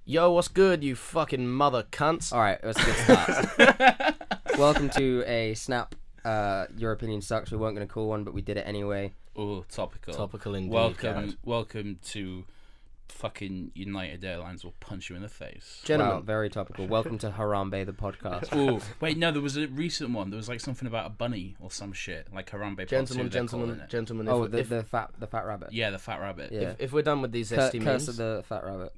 Yo, what's good, you fucking mother cunts? Alright, that's a good start. Welcome to a Snap Your Opinion Sucks. We weren't going to call one, but we did it anyway. Oh, topical. Topical indeed. Welcome to fucking United Airlines will punch you in the face. Gentlemen. Wow, very topical. Welcome to Harambe, the podcast. Oh, wait, no, there was a recent one. There was like something about a bunny or some shit. Like Harambe Part 2, Gentlemen. Oh, the fat rabbit. Yeah, the fat rabbit. Yeah. If we're done with these zesty memes... Curse of the fat rabbit.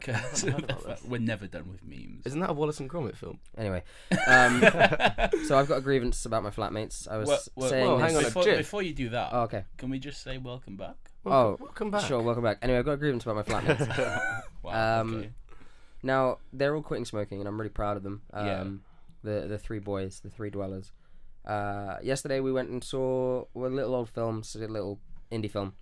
We're never done with memes. Isn't that a Wallace and Gromit film? Anyway, so I've got a grievance about my flatmates. I was saying... Well, hang on before you do that, oh, okay. Can we just say welcome back? Welcome back. Sure, welcome back. Anyway, I've got a grievance about my flatmates. Wow, okay. Now, they're all quitting smoking, and I'm really proud of them. Yeah. The three boys, the three dwellers. Yesterday, we went and saw a little old film, a little indie film,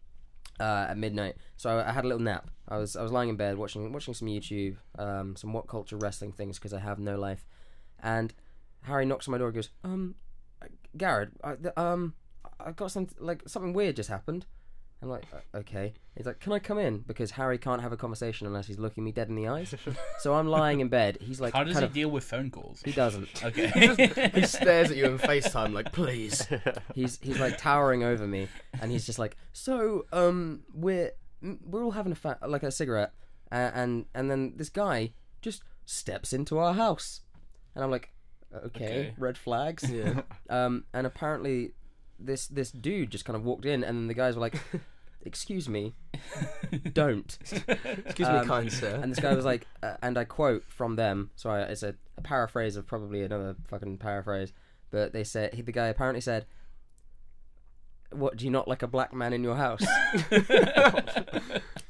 at midnight. So I had a little nap. I was lying in bed watching some YouTube, some What Culture wrestling things, because I have no life. And Harry knocks on my door and goes, Garrett, I got something weird just happened. I'm like, okay. He's like, can I come in? Because Harry can't have a conversation unless he's looking me dead in the eyes. So I'm lying in bed. He's like, how does he deal with phone calls? He doesn't. Okay. He stares at you in FaceTime like, please. He's like towering over me, and he's just like, so we're all having a cigarette, and then this guy just steps into our house, and I'm like, okay. Red flags. Yeah. And apparently this dude just kind of walked in, and then the guys were like, excuse me, don't. Excuse me, kind sir. And this guy was like, and I quote from them, so it's a paraphrase of probably another fucking paraphrase, but they said, the guy apparently said, what, do you not like a black man in your house?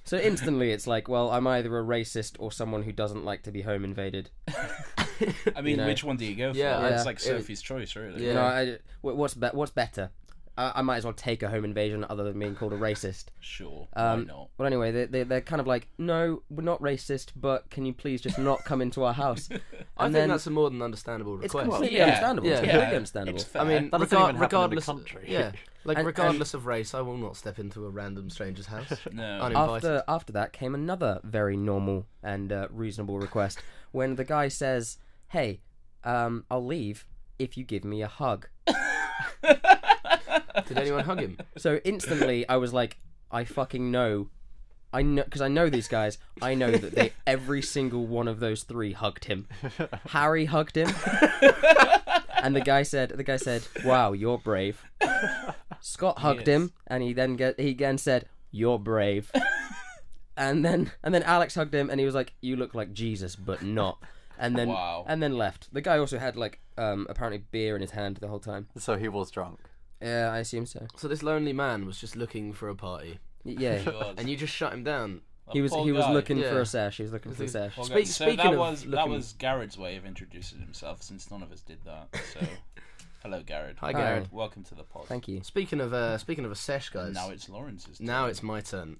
So instantly it's like, well, I'm either a racist or someone who doesn't like to be home invaded. I mean, which one do you go for? Yeah, It's like Sophie's choice, really. Yeah. You know, what's better? I might as well take a home invasion other than being called a racist. Sure, why not? But anyway, they're kind of like, no, we're not racist, but can you please just not come into our house? I think that's a more than understandable request. It's completely understandable. It's completely understandable. It's fair. I mean, that doesn't even happen regardless, in the country. Yeah, like And- regardless of race, I will not step into a random stranger's house. No. Uninvited. After that came another very normal and reasonable request when the guy says, hey, I'll leave if you give me a hug. Did anyone hug him? So instantly I was like, I fucking know. I know, because I know these guys. I know that every single one of those three hugged him. Harry hugged him, and the guy said, "Wow, you're brave." Scott hugged him, and he again said, "You're brave." And then Alex hugged him, and he was like, "You look like Jesus, but not." And then and then left. The guy also had apparently beer in his hand the whole time. So he was drunk. Yeah, I assume so. So this lonely man was just looking for a party, Yeah. and you just shut him down. He was looking Yeah. for a sesh. He was looking for a sesh. Speaking that was Garrett's way of introducing himself, since none of us did that. So, hello, Garrett. Hi, Garrett. Welcome to the pod. Thank you. Speaking of a sesh, guys. Now it's Lawrence's turn. Now it's my turn.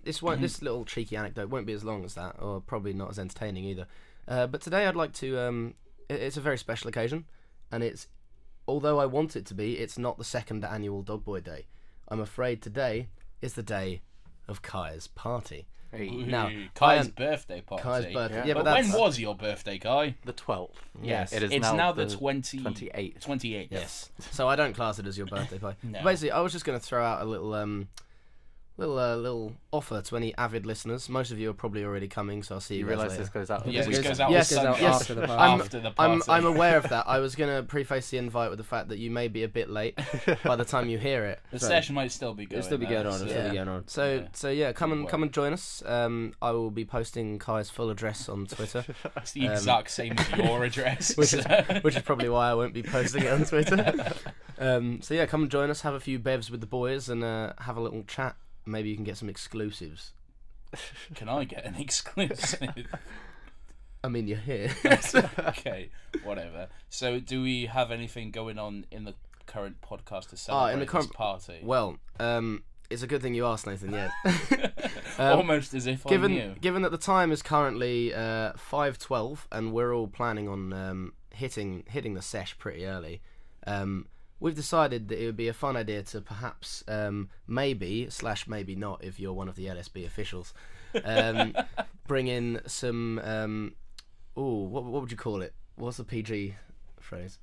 This little cheeky anecdote won't be as long as that, or probably not as entertaining either. But today I'd like to. It's a very special occasion, and although I want it to be, it's not the second annual Dog Boy Day. I'm afraid today is the day of Kai's party. Now, Kai's birthday party. Kai's birthday. Yeah, but when was your birthday, Kai? The 12th. Yes. It is it's now the 28th. 28th. Yes. So I don't class it as your birthday party. No. Basically, I was just going to throw out a little offer to any avid listeners. Most of you are probably already coming, so I'll see you You guys realise later. this goes out? Yeah, This this goes goes out yes, on Sunday yes. After the party. After the party. I'm aware of that. I was going to preface the invite with the fact that you may be a bit late by the time you hear it. The session might still be going. It'll still be going on. It'll still be going on. So yeah, come and join us. I will be posting Kai's full address on Twitter, It's the exact same as your address. which is probably why I won't be posting it on Twitter. So yeah, come and join us. Have a few bevs with the boys and have a little chat. Maybe you can get some exclusives. Can I get an exclusive? I mean, you're here. Okay, whatever. So, do we have anything going on in the current podcast to celebrate this party? Well, it's a good thing you asked, Nathan. Yeah. Almost as if I knew. Given that the time is currently 5:12 and we're all planning on hitting the sesh pretty early, we've decided that it would be a fun idea to perhaps maybe not, if you're one of the LSB officials, bring in some what would you call it? What's the PG phrase?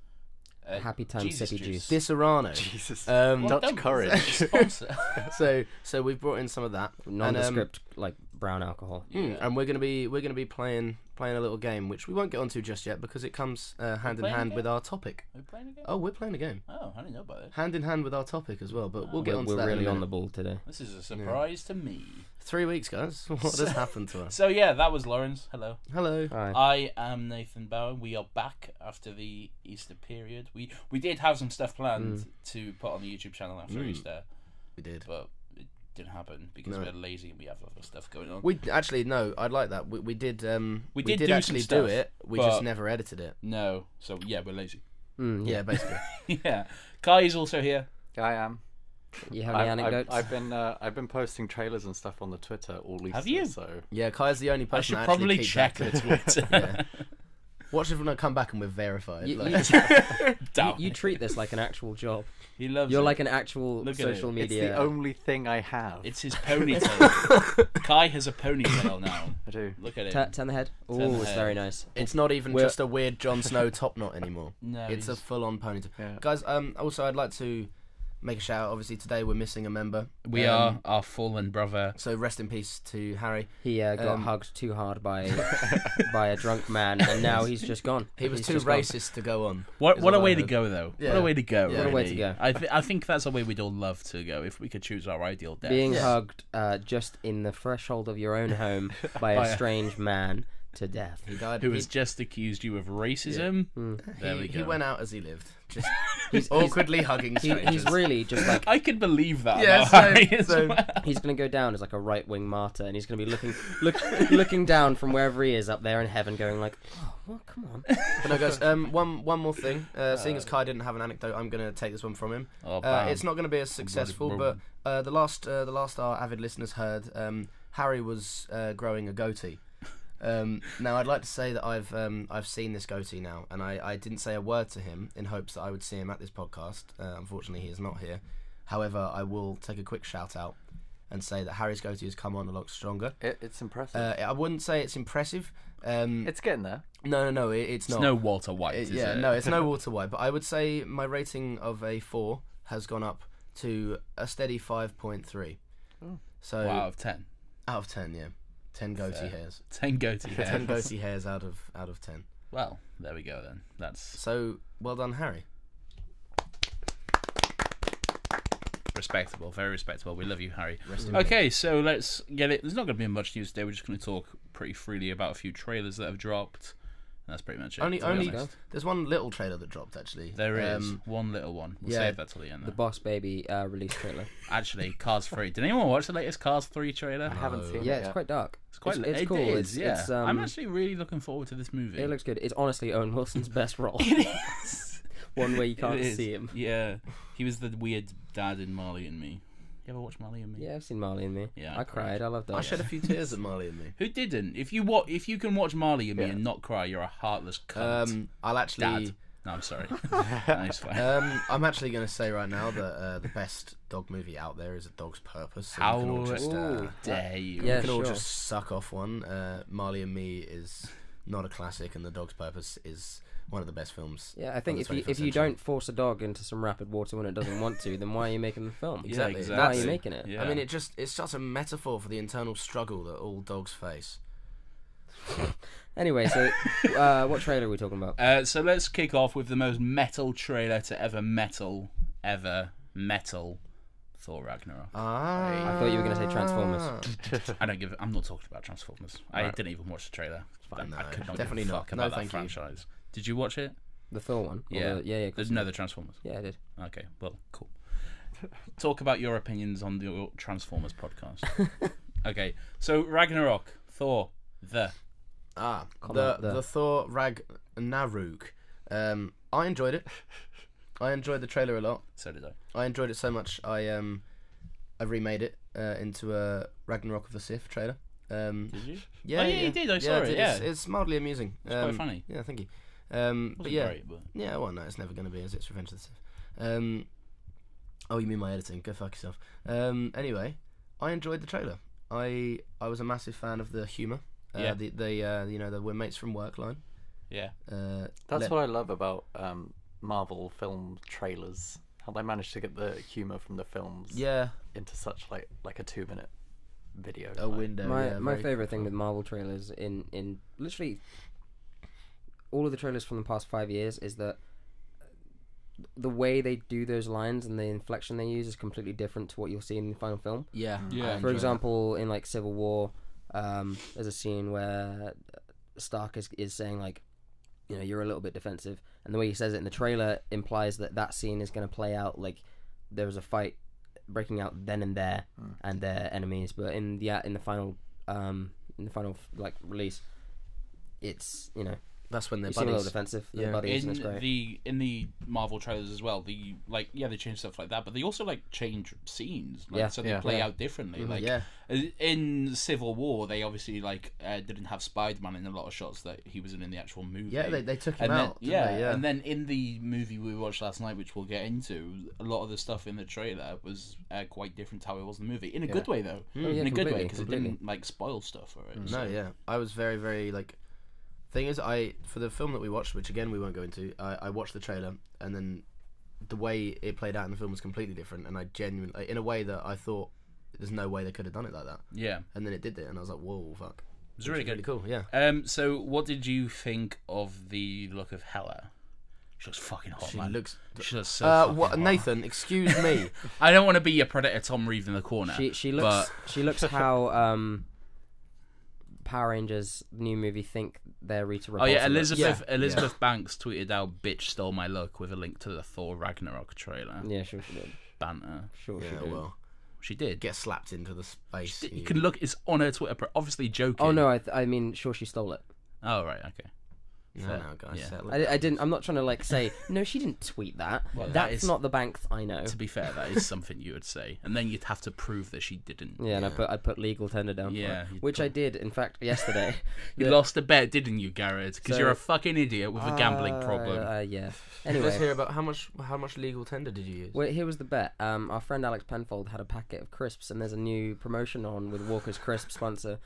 Happy time Jesus sippy juice. Disaronno. Jesus. Well, Dutch don't- courage. Sponsor. So we've brought in some of that. Nondescript, like brown alcohol. And we're gonna be playing a little game, which we won't get onto just yet because it comes hand in playing a hand game? with our topic. Are we playing a game? Oh, we're playing a game, Oh, I didn't know about it. hand in hand with our topic as well. But we'll get onto We're that. really in a on the minute. ball today. This is a surprise to me. 3 weeks, guys. What has happened to us? So yeah, that was Lawrence. Hello. Hello. Hi. I am Nathan Bowen. We are back after the Easter period. We did have some stuff planned to put on the YouTube channel after Easter, We did. but it didn't happen because No. we're lazy and we have other stuff going on. We actually no. I'd like that. We did. We did did do actually some do stuff, it. We but- just never edited it. No, so yeah, we're lazy. Yeah, basically. Yeah, Kai is also here. I am. You have any anecdotes? I've been posting trailers and stuff on the Twitter all Easter. Have you? So Yeah, Kai's the only person I should that probably actually keeps check the active. Twitter. Yeah. Watch if when I come back and we're verified. You- like- you treat this like an actual job. He loves You're it. like an actual Look at social it. it's media. the only thing I have. It's his ponytail. Kai has a ponytail now. I do. Look at it. Turn the head. Oh, Turn the it's head. very nice. It's not even We're- just a weird Jon Snow top knot anymore. No, It's a he's- full-on ponytail. Yeah. Guys, also I'd like to make a shout out. Obviously today we're missing a member. we are our fallen brother. So rest in peace to Harry. He got hugged too hard by by a drunk man, and now he's just gone. He was He's too just gone. racist to go on. What is a all I way to heard. go, though. Yeah. What a way to go. Yeah. What a way to really. go. I think that's a way we'd all love to go if we could choose our ideal death. Being Yeah. hugged just in the threshold of your own home by a strange man to death. He died. who has just accused you of racism. There we He go. went out as he lived, just awkwardly hugging strangers. He's really just like I could believe that. Yeah, about so- Harry as so- well. he's gonna go down as like a right wing martyr, and he's gonna be looking down from wherever he is up there in heaven, going like, oh, well, come on. But no, guys. One more thing. Seeing as Kai didn't have an anecdote, I'm going to take this one from him. Oh, bam. It's not going to be as successful, but the last our avid listeners heard, Harry was growing a goatee. Now I'd like to say that I've seen this goatee now, and I didn't say a word to him in hopes that I would see him at this podcast. Unfortunately, he is not here. However, I will take a quick shout out and say that Harry's goatee has come on a lot stronger. It's impressive. I wouldn't say it's impressive. It's getting there. No, it's It's not. no Walter White, is Yeah, it? no, it's no Walter White. But I would say my rating of a 4 has gone up to a steady 5.3. So Wow, out of 10. out of 10, yeah, 10 goatee Fair. hairs. 10 goatee hairs. 10 goatee hairs out of 10. Well, there we go then. That's So well done, Harry. respectable. Very respectable. We love you, Harry. Rest in Okay, so let's get it. There's not going to be much news today. We're just going to talk pretty freely about a few trailers that have dropped. And that's pretty much it. Only, to be only. honest. There's one little trailer that dropped actually. There is one little one. We'll yeah. save that till the end. The Though. Boss Baby release trailer. Actually, Cars 3. Did anyone watch the latest Cars 3 trailer? I haven't seen Yeah, it it's yet. quite dark. It's quite. It's it cool. is, yeah. It's, I'm actually really looking forward to this movie. It looks good. It's honestly Owen Wilson's best role. It is. One where you It can't is. see him. Yeah, he was the weird dad in Marley and Me. You ever watch Marley and Me? Yeah, I've seen Marley and Me. Yeah, I cried. I loved that. I shed a few tears at Marley and Me. Who didn't? If you can watch Marley and Me and not cry, you're a heartless cunt. I'll actually. Dad. No, I'm sorry. Nice fine. I'm actually going to say right now that the best dog movie out there is A Dog's Purpose. So How we can all just, dare you? Yeah, we can all sure. just suck off one. Marley and Me is not a classic, and The Dog's Purpose is one of the best films. Yeah, I of think the if you 21st if you century. don't force a dog into some rapid water when it doesn't want to, then why are you making the film? Yeah, Exactly. exactly. Why are you making it? Yeah. I mean, it's just a metaphor for the internal struggle that all dogs face. Anyway, so what trailer are we talking about? So let's kick off with the most metal trailer to ever metal Thor Ragnarok. Ah, I thought you were going to say Transformers. I'm not talking about Transformers. I didn't even watch the trailer. fine, I no, could not definitely give a not. fuck No, about that thank you. franchise. Did you watch it? The Thor one? Or Yeah. the- yeah. Of There's course I no did. other Transformers. Yeah, I did. Okay, well, cool. Talk about your opinions on the Transformers podcast. Okay, so Ragnarok, Thor, the the Thor Ragnarok. I enjoyed it. I enjoyed the trailer a lot. so did I. I enjoyed it so much. I remade it into a Ragnarok of the Sith trailer. Did you? Yeah, Oh, yeah, you did. I saw it, yeah. It's mildly amusing. It's quite funny. Yeah, thank you. Wasn't But yeah, great, but yeah. Well, no, it's never going to be as it's Revenge of the Sith. Oh, you mean my editing? Go fuck yourself. Anyway, I enjoyed the trailer. I was a massive fan of the humour Yeah. The we're mates from work line. Yeah. That's what I love about Marvel film trailers. How they manage to get the humor from the films into such like a 2-minute video. A window. My favorite thing with Marvel trailers in literally all of the trailers from the past 5 years is that the way they do those lines and the inflection they use is completely different to what you'll see in the final film. Yeah. For example, in like Civil War, there's a scene where Stark is saying like, you're a little bit defensive, and the way he says it in the trailer implies that scene is going to play out like there was a fight breaking out then and there, and they're enemies. But in the final like release, it's that's when they're you seem a buddies. little defensive. Yeah. They're buddies, and it's great. In the Marvel trailers as well, they change stuff like that, but they also like change scenes, so they play out differently. In Civil War, they obviously didn't have Spider-Man in a lot of shots that he was in the actual movie. Yeah, they took him and out. And then in the movie we watched last night, which we'll get into, a lot of the stuff in the trailer was quite different to how it was in the movie. In a good way, though. In a good way, because it didn't spoil stuff for it. No, yeah, I was very, very Thing is, for the film that we watched, which again we won't go into, I watched the trailer, and then the way it played out in the film was completely different, and I genuinely, in a way that I thought there's no way they could have done it like that. Yeah. And then it did it, and I was like, whoa, fuck. It was really good. Really cool, yeah. So what did you think of the look of Hela? She looks fucking hot, man. She looks so fucking hot. Nathan, excuse me. I don't want to be your Predator Tom Reeve in the corner. She looks how Power Rangers new movie think they're Rita Repulsa. Oh yeah, Elizabeth Banks tweeted out "Bitch stole my look" with a link to the Thor Ragnarok trailer. Yeah, sure she did. Banter. Sure she did. Well, she did. Get slapped into the space. You can look. It's on her Twitter. Obviously joking. Oh no, I mean, sure she stole it. Oh right, okay. No, guys. Yeah. I didn't. I'm not trying to say no. She didn't tweet that. Well, that's not the Banks I know. To be fair, that is something you would say, and then you'd have to prove that she didn't. Yeah, and I put legal tender down. Yeah, for it, which I did. In fact, yesterday. You lost a bet, didn't you, Garrett? Because you're a fucking idiot with a gambling problem. Yeah. Anyway, let's Anyway, hear about how much legal tender did you use? well, here was the bet. Our friend Alex Penfold had a packet of crisps, and there's a new promotion on with Walker's Crisp sponsor,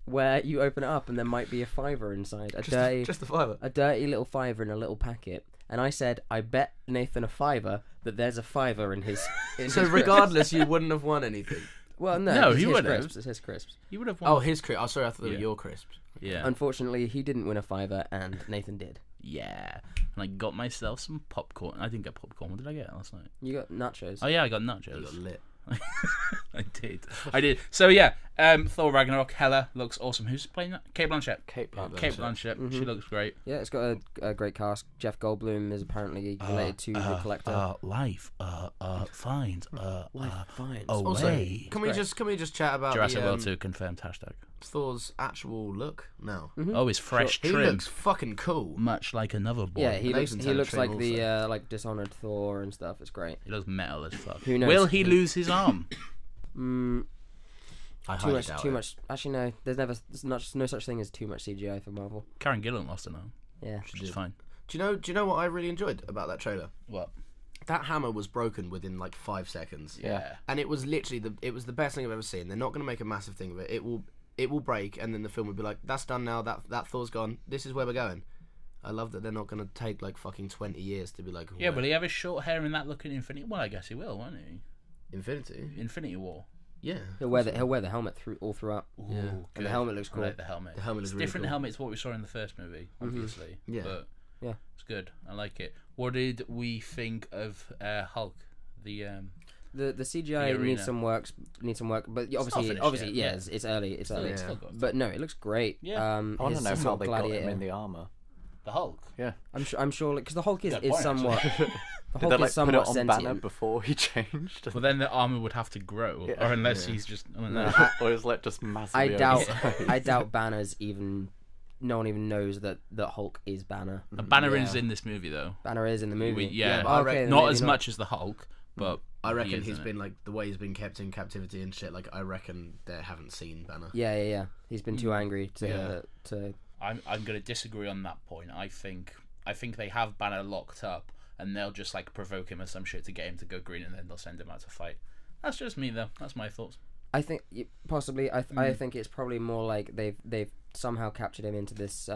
where you open it up and there might be a fiver inside. Just a fiver. A dirty little fiver in a little packet. And I said, I bet Nathan a fiver that there's a fiver in his. So regardless, you wouldn't have won anything. Well, no, he his would have. crisps. It's his crisps. You would have won. Oh, his crisps. Oh, sorry, I thought they were your crisps. Yeah. Unfortunately, he didn't win a fiver, and Nathan did. Yeah. And I got myself some popcorn. I didn't get popcorn. What did I get last night? You got nachos. Oh yeah, I got nachos. You got lit. I did. So yeah, Thor Ragnarok. Hela looks awesome. Who's playing that? Kate Blanchett. Kate Blanchett. Kate Blanchett. Mm-hmm. She looks great. Yeah, it's got a great cast. Jeff Goldblum is apparently related to the Collector. Life finds Life finds. a Also, way. can we just chat about Jurassic the, World 2 confirmed hashtag. Thor's actual look now? Mm-hmm. Oh, his fresh He trim, looks fucking cool. much like another boy. Yeah, he Nathan's looks had a like trim the like Dishonored Thor and stuff. It's great. He looks metal as fuck. Who knows? Will he lose his arm? I Too highly much. doubt Too it. much. Actually, no. There's no such thing as too much CGI for Marvel. Karen Gillan lost an arm. Yeah. Which is fine. Do you know what I really enjoyed about that trailer? What? That hammer was broken within like 5 seconds. Yeah. And it was literally the best thing I've ever seen. They're not going to make a massive thing of it. It will break, and then the film will be like, that's done now. That Thor's gone. This is where we're going. I love that they're not going to take like fucking 20 years to be like. Yeah, will he have his short hair in that look in Infinity? Well, I guess he will, won't he? Infinity. Infinity War. Yeah. He'll wear the helmet all throughout. Ooh, Yeah. good. And the helmet looks cool. I like the helmet. The helmet It's is really different cool. helmet to what we saw in the first movie, obviously. Yeah. But Yeah. it's good. I like it. What did we think of Hulk? The CGI arena. needs some work, but not obviously, finished yet, yeah, it's early. It's early. it's still got But no, it looks great. Yeah. I want to his know sort how of they got him gladiator. in the armor. the Hulk. Yeah. I'm sure because the Hulk is, Good is point, somewhat. The Did Hulk they is like put it somewhat on sentient. Banner before he changed? Well, then the armor would have to grow, Yeah. or unless he's just. I don't know. Or is it just massively I doubt. oversized? I doubt Banner's even. No one even knows that Hulk is Banner. A Banner Yeah. is in this movie, though. Banner is in the movie. Yeah, but I okay, then not maybe as much as the Hulk, but I reckon he is he's in been like the way he's been kept in captivity and shit. Like I reckon they haven't seen Banner. Yeah. He's been too angry to. Yeah. I'm going to disagree on that point. I think they have Banner locked up, and they'll just like provoke him or some shit to get him to go green, and then they'll send him out to fight. That's just me, though. That's my thoughts. I think possibly. I think it's probably more like they've somehow captured him into this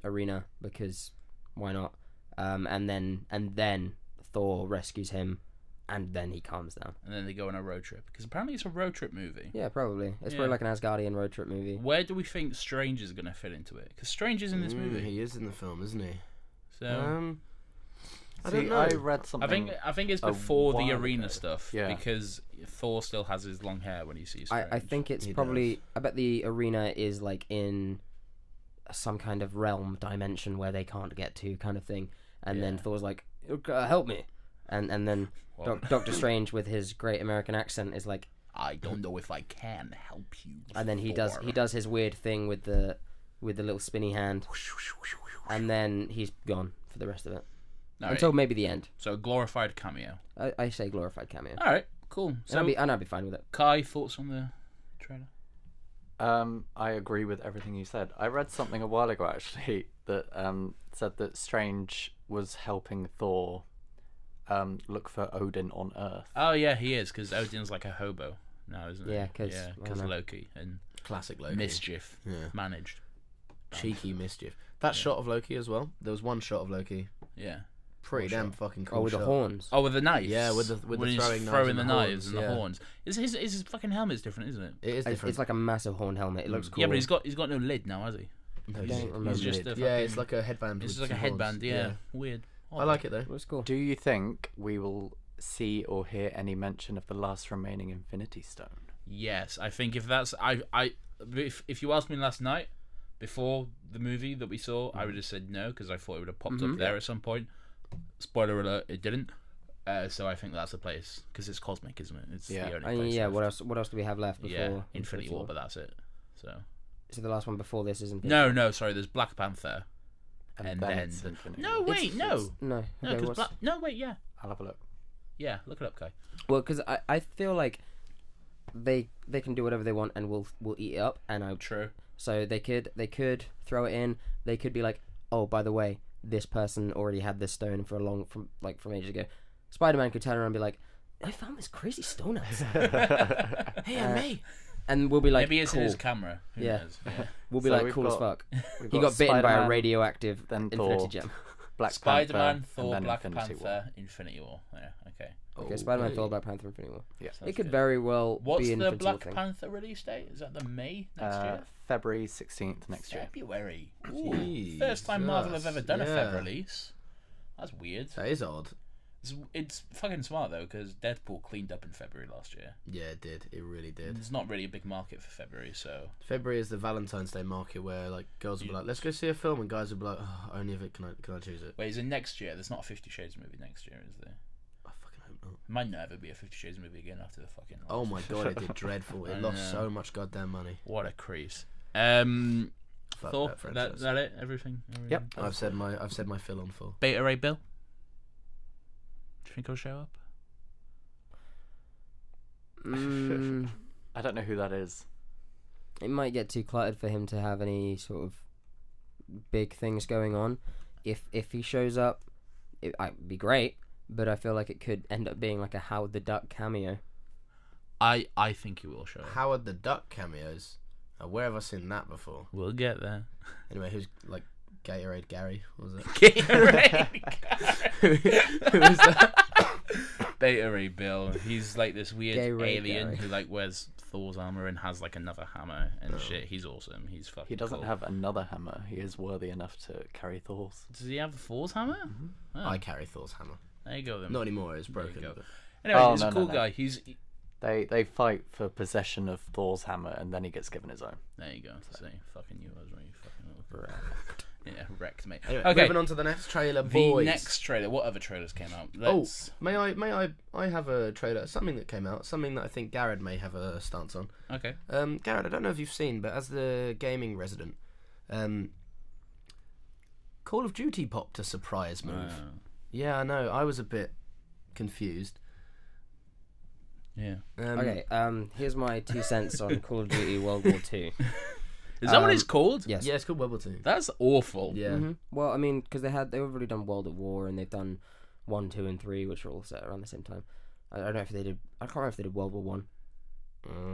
arena because why not? And then Thor rescues him, and then he calms down. And then they go on a road trip because apparently it's a road trip movie. Yeah, probably. It's probably like an Asgardian road trip movie. Where do we think Strange is going to fit into it? Because Strange is in this movie. He is in the film, isn't he? So I don't know. I read something. I think it's before the arena ago. stuff. Yeah. Because Thor still has his long hair when he sees Strange. I think it's probably. I bet the arena is like in some kind of realm dimension where they can't get to, kind of thing. And then Thor's like, "Help me," and then Doctor Strange with his great American accent is like, "I don't know if I can help you." And then he does his weird thing with the little spinny hand, and then he's gone for the rest of it. Until maybe the end. So a glorified cameo. I say glorified cameo. All right, cool. So I'd be fine with it. Kai, thoughts on the trailer? I agree with everything you said. I read something a while ago actually that said that Strange was helping Thor look for Odin on Earth. Oh yeah, he is because Odin's like a hobo now, isn't he? Yeah, because Loki and classic Loki mischief managed. Cheeky mischief. That shot of Loki as well. There was one shot of Loki. Yeah. Pretty damn fucking cool. Oh, with the horns. Oh, with the knives. Yeah, with the throwing the knives and the horns. His fucking helmet's different, isn't it? It is different. It's like a massive horn helmet. It looks cool. Yeah, but he's got no lid now, has he? No, I don't remember. He's just it's like a headband. It's just like a headband. Yeah, weird. I like it though. It's cool. Do you think we will see or hear any mention of the last remaining Infinity Stone? Yes, I think if that's if you asked me last night before the movie that we saw, I would have said no because I thought it would have popped up there at some point. Spoiler alert, it didn't. So I think that's the place because it's cosmic, isn't it? It's the only place. Yeah. Left. What else do we have left before? Yeah, Infinity War, but that's it. So the last one before this isn't. No. Sorry, there's Black Panther, and then no, wait, no. Okay, no, wait, yeah. I'll have a look. Yeah, look it up, Kai. Well, because I feel like they can do whatever they want and we'll eat it up True. So they could throw it in. They could be like, oh, by the way, this person already had this stone from ages ago. Spider-Man could turn around and be like, I found this crazy stone outside. Hey, mate. And we'll be like, maybe it's cool. in his camera. Who knows? Yeah. We'll be like, cool as fuck. He got bitten by a radioactive Infinity Gem. Black Spider-Man, Panther, Thor, Black Infinity Panther, War. Infinity War. Yeah, okay. Okay, Spider-Man, Thor, Black Panther, Infinity War. Yeah, it could very well What's be an the Infinity War Black thing. Panther release date? Is that the May next year? February 16th next year. February. Ooh, first time Marvel have ever done a Feb release. That's weird. That is odd. It's fucking smart though because Deadpool cleaned up in February last year. Yeah, it did. It really did. There's not really a big market for February, so February is the Valentine's Day market where like girls will be like, "Let's go see a film," and guys will be like, "Oh, only if it can I choose it." Wait, is it next year? There's not a 50 Shades movie next year, is there? I fucking hope not. It might never be a 50 Shades movie again after the fucking. Oh my god, it did dreadful. It lost so much goddamn money. What a crease. Thor, that it? Everything? Yep. I've said my fill on Thor. Beta Ray Bill. Do you think he'll show up? I don't know who that is. It might get too cluttered for him to have any sort of big things going on. If he shows up, it would be great, but I feel like it could end up being like a Howard the Duck cameo. I think he will show up. Howard the Duck cameos. Where have I seen that before? We'll get there. Anyway, who's like Gatorade Gary? What was it? Gatorade Gary. Who is that? Beta Ray Bill. He's like this weird alien Gary. who like wears Thor's armor and has like another hammer and shit. He's awesome. He's fucking. He doesn't cool. have another hammer. He is worthy enough to carry Thor's. Does he have Thor's hammer? Mm-hmm. Oh. I carry Thor's hammer. There you go then. Not anymore. It's broken. Anyway, he's a cool guy. He's. They fight for possession of Thor's hammer, and then he gets given his own. There you go. See, fucking you, Ezra. You fucking yeah, wrecked, mate. Anyway, okay, moving on to the next trailer, boys. The next trailer. What other trailers came out? May I have a trailer? Something that came out. Something that I think Garrett may have a stance on. Okay. Garrett, I don't know if you've seen, but as the gaming resident, Call of Duty popped a surprise move. Yeah, I know. I was a bit confused. Yeah. Okay. Here's my 2 cents on Call of Duty World War 2. Is that what it's called? Yes. Yeah, it's called World War 2. That's awful. Yeah. Mm-hmm. Well, I mean, because they've already done World at War, and they've done 1, 2, and 3, which are all set around the same time. I don't know if they did. I can't remember if they did World War 1.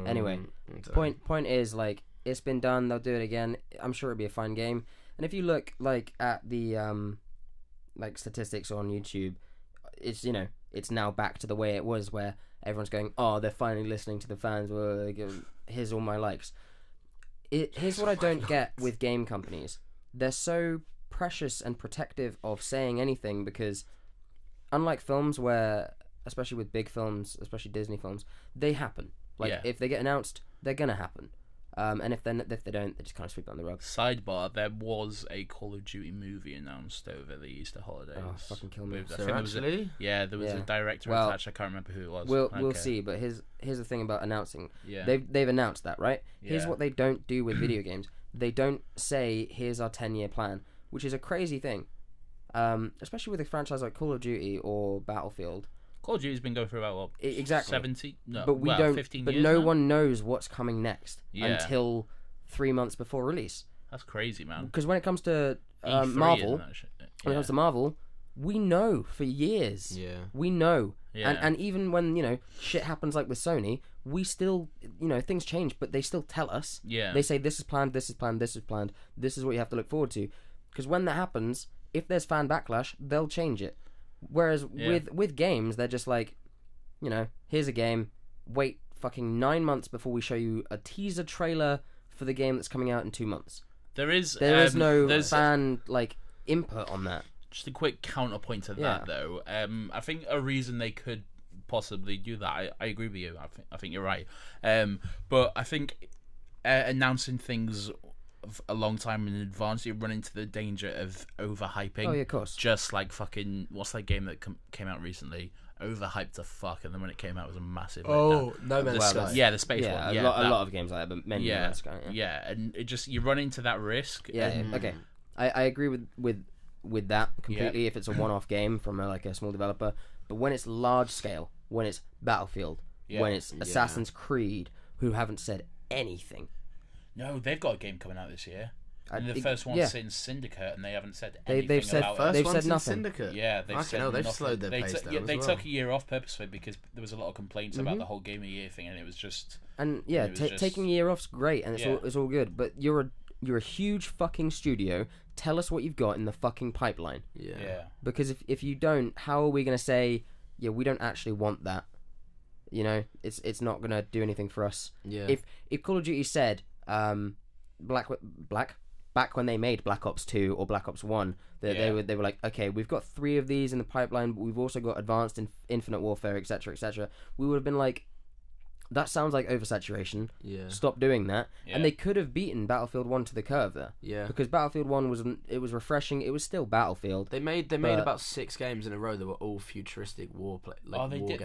Anyway, point is, like, it's been done. They'll do it again. I'm sure it'll be a fun game. And if you look, like, at the like statistics on YouTube, it's, you know, it's now back to the way it was, where everyone's going, oh, they're finally listening to the fans. Well, here's all my likes. Here's what I don't get with game companies. They're so precious and protective of saying anything, because unlike films where, especially with big films, especially Disney films, they happen. Like, if they get announced, they're going to happen. And if they don't, they just kind of sweep it on the rug. Sidebar: there was a Call of Duty movie announced over the Easter holidays. Oh, fucking kill me! There was a director attached. I can't remember who it was. We'll see. But here's the thing about announcing. Yeah. They've announced that, right? Yeah. Here's what they don't do with video games. They don't say, "Here's our 10-year plan," which is a crazy thing. Especially with a franchise like Call of Duty or Battlefield. Call of Duty's been going for about what, exactly 70? No, but we don't. 15 but years no now? one knows what's coming next until 3 months before release. That's crazy, man. Because when it comes to Marvel, when it comes to Marvel, we know for years. Yeah, we know. Yeah. And even when, you know, shit happens like with Sony, we still, you know, things change, but they still tell us. Yeah. They say this is planned, this is planned, this is planned. This is what you have to look forward to. Because when that happens, if there's fan backlash, they'll change it. Whereas with games, they're just like, you know, here's a game. Wait fucking 9 months before we show you a teaser trailer for the game that's coming out in 2 months. There is no fan like input on that. Just a quick counterpoint to that, though. I think a reason they could possibly do that. I agree with you. I think you're right. But I think announcing things a long time in advance, you run into the danger of overhyping. Oh yeah, of course. Just like fucking, what's that game that came out recently? Overhyped the fuck, and then when it came out, it was a massive. Oh, No Man's Sky. Yeah, the space one. Yeah, a lot of games like that, but many No Man's Sky. Yeah, and it just, you run into that risk. Yeah, okay. I agree with that completely. If it's a one-off game from a small developer, but when it's large scale, when it's Battlefield, when it's Assassin's Creed, who haven't said anything. No, they've got a game coming out this year. And the first one's in Syndicate, and they haven't said anything about it. They've said nothing. Syndicate. Yeah, they've said nothing. They've slowed their pace down They took a year off purposefully because there was a lot of complaints about the whole game of the year thing, and it was just... And taking a year off's great, and it's all good, but you're a huge fucking studio. Tell us what you've got in the fucking pipeline. Yeah. Because if you don't, how are we going to say, yeah, we don't actually want that? You know, it's not going to do anything for us. Yeah. If Call of Duty said... back when they made Black Ops 2 or Black Ops 1, they were like, okay, we've got 3 of these in the pipeline, but we've also got Advanced and Infinite Warfare, etc., etc. We would have been like, that sounds like oversaturation. Yeah. Stop doing that. Yeah. And they could have beaten Battlefield 1 to the curve there. Yeah. Because Battlefield 1 was refreshing. It was still Battlefield. They made about 6 games in a row that were all futuristic warplay.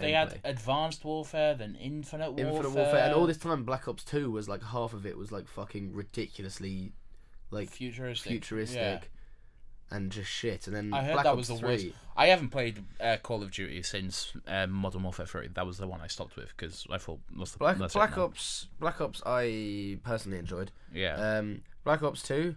They had Advanced Warfare, then Infinite Warfare, and all this time Black Ops 2 was like half of it was like fucking ridiculously like futuristic. And just shit, and then I heard Black that Ops was the 3. worst. I haven't played Call of Duty since Modern Warfare 3. That was the one I stopped with because I thought Black Ops I personally enjoyed. Yeah. Black Ops 2,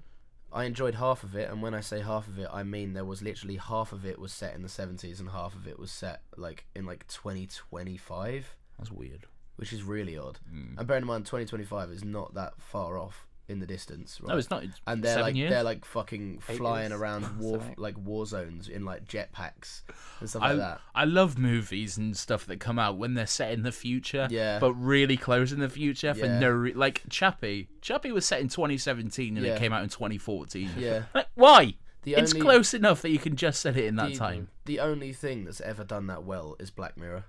I enjoyed half of it, and when I say half of it, I mean there was literally half of it was set in the 70s and half of it was set like in 2025. That's weird. Which is really odd. And bearing in mind 2025 is not that far off in the distance, right? No, it's not. And they're like fucking flying around war zones in like jetpacks and stuff like that. I love movies and stuff that come out when they're set in the future, but really close in the future for no like Chappie. Chappie was set in 2017 and it came out in 2014. Yeah, like, why? It's close enough that you can just set it in that time. The only thing that's ever done that well is Black Mirror.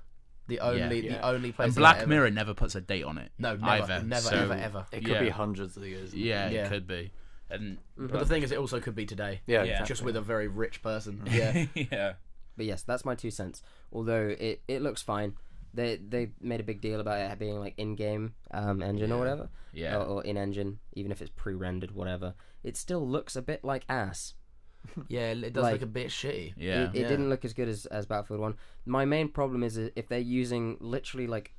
The only place. And Black Mirror never puts a date on it. No, never, ever. It could be hundreds of years. Yeah, it could be. But the thing is, it also could be today. Yeah, exactly. Just with a very rich person. Yeah, yeah. But yes, that's my 2 cents. Although it looks fine. They made a big deal about it being like in-game engine or whatever. Yeah. Or in-engine, even if it's pre-rendered, whatever. It still looks a bit like ass. Yeah, it does look a bit shitty. Yeah, it didn't look as good as Battlefield 1. My main problem is if they're using literally like,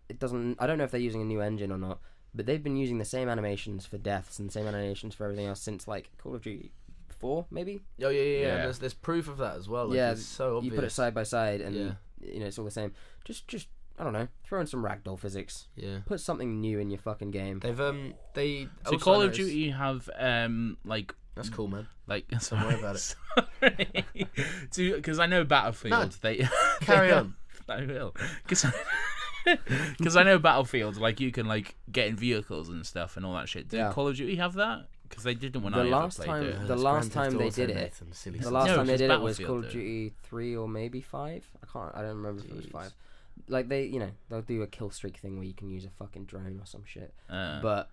it doesn't. I don't know if they're using a new engine or not, but they've been using the same animations for deaths and the same animations for everything else since like Call of Duty 4, maybe. Oh yeah. There's proof of that as well. Like, it's so obvious. You put it side by side, and you know it's all the same. Just I don't know, throw in some ragdoll physics. Yeah. Put something new in your fucking game. They So Call of Duty have like. That's cool, man. Like, don't worry about it. Because I know Battlefield. No, they carry on. I will. Because I know Battlefield. Like, you can like get in vehicles and stuff and all that shit. Did Call of Duty have that? Because they didn't when I ever played it. The last time they did it. The last time they did it was Call of Duty 3 or maybe 5. I don't remember if it was 5. Like they'll do a kill streak thing where you can use a fucking drone or some shit. But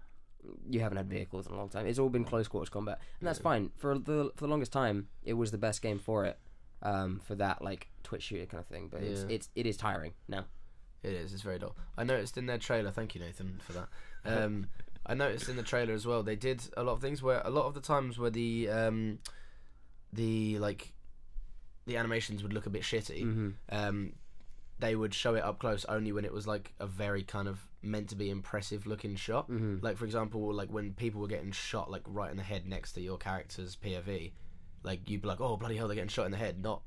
you haven't had vehicles in a long time. It's all been close quarters combat, and that's fine. For the longest time, it was the best game for it. For that like twitch shooter kind of thing. But it is tiring now. It is. It's very dull. I noticed in their trailer. Thank you, Nathan, for that. I noticed in the trailer as well. They did a lot of things where a lot of the times where the animations would look a bit shitty. They would show it up close only when it was like a very kind of meant to be impressive looking shot. Like for example, like when people were getting shot like right in the head next to your character's POV, like you'd be like, oh bloody hell, they're getting shot in the head, not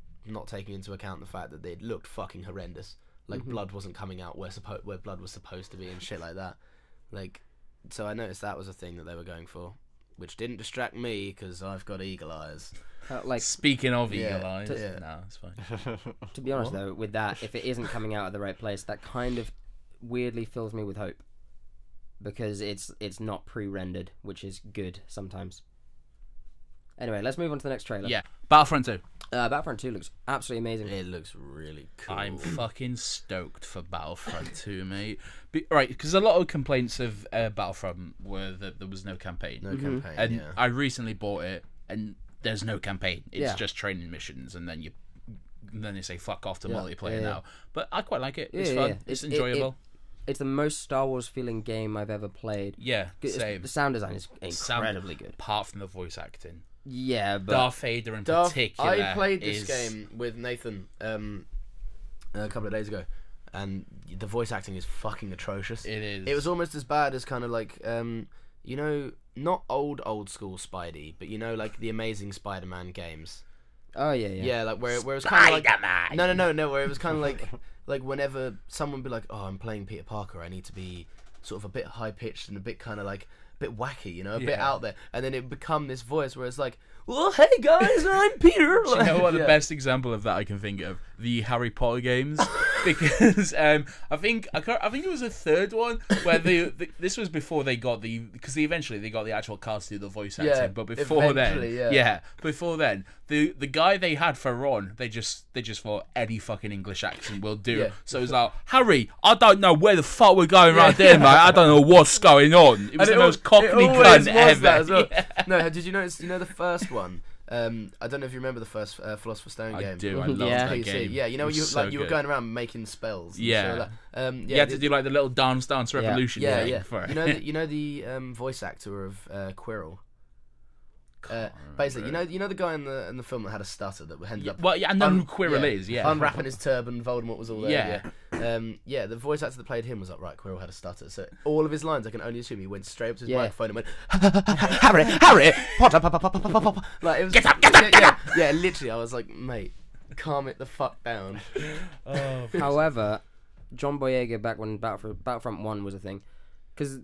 taking into account the fact that they looked fucking horrendous. Like blood wasn't coming out where blood was supposed to be and shit like that. Like, so I noticed that was a thing that they were going for, which didn't distract me because I've got eagle eyes. Like, speaking of eagle eyes, no, it's fine. To be honest though, with that, if it isn't coming out at the right place, that kind of weirdly fills me with hope, because it's not pre-rendered, which is good sometimes. Anyway, let's move on to the next trailer. Yeah, Battlefront 2. Battlefront 2 looks absolutely amazing. It looks really cool. I'm fucking stoked for Battlefront 2, mate. Right, because a lot of complaints of Battlefront were that there was no campaign. No campaign, and I recently bought it, and there's no campaign. It's just training missions, and then they say fuck off to multiplayer now. But I quite like it. It's fun. It's enjoyable. It's the most Star Wars feeling game I've ever played. Yeah, same. The sound design is incredibly good. Apart from the voice acting. Yeah, but Darth Vader in particular. I played this game with Nathan a couple of days ago, and the voice acting is fucking atrocious. It is. It was almost as bad as kind of like you know, not old school Spidey, but you know, like the Amazing Spider-Man games. Oh yeah. Like where it was kind of like no, where it was kind of like whenever someone would be like, oh, I'm playing Peter Parker, I need to be sort of a bit high pitched and a bit kind of like bit wacky, you know, a bit out there, and then it become this voice where it's like, well, hey guys, I'm Peter. Do you know what the best example of that I can think of? The Harry Potter games, because I think it was a third one where this was before they got because eventually they got the actual cast to do the voice acting, but before then, the guy they had for Ron, they just thought any fucking English accent will do. So it was like, Harry, I don't know where the fuck we're going right there, mate. I don't know what's going on. It was the most cockney cunt ever. As well. No, did you notice? You know the first one. I don't know if you remember the first Philosopher's Stone game. I do. I love that PC. game. Yeah, you know, you were going around making spells. Yeah. You had to do like the little Dance Revolution thing for it. You know the voice actor of Quirrell. Basically, you know the guy in the film that had a stutter that ended up. Well, yeah, I know who Quirrell is. Yeah, unwrapping his turban, Voldemort was all there. Yeah, the voice actor that played him was like, right, Quirrell had a stutter, so all of his lines, I can only assume he went straight up to his microphone and went, Harry, Potter, like it was, get up. Yeah, literally, I was like, mate, calm it the fuck down. However, John Boyega back when Battlefront 1 was a thing, because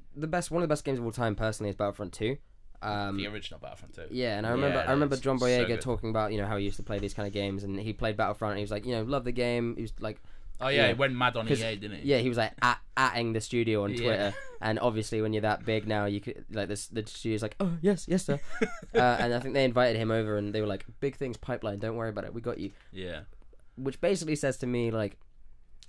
one of the best games of all time personally is Battlefront 2. The original Battlefront 2. Yeah, and I remember John Boyega talking about, you know, how he used to play these kind of games, and he played Battlefront, and he was like, you know, love the game. He was like, oh yeah, he went mad on EA, didn't he? Yeah, he was like atting the studio on Twitter, and obviously when you're that big now, you could like the studio's like, oh yes sir, and I think they invited him over, and they were like, big things pipeline, don't worry about it, we got you. Yeah, which basically says to me like,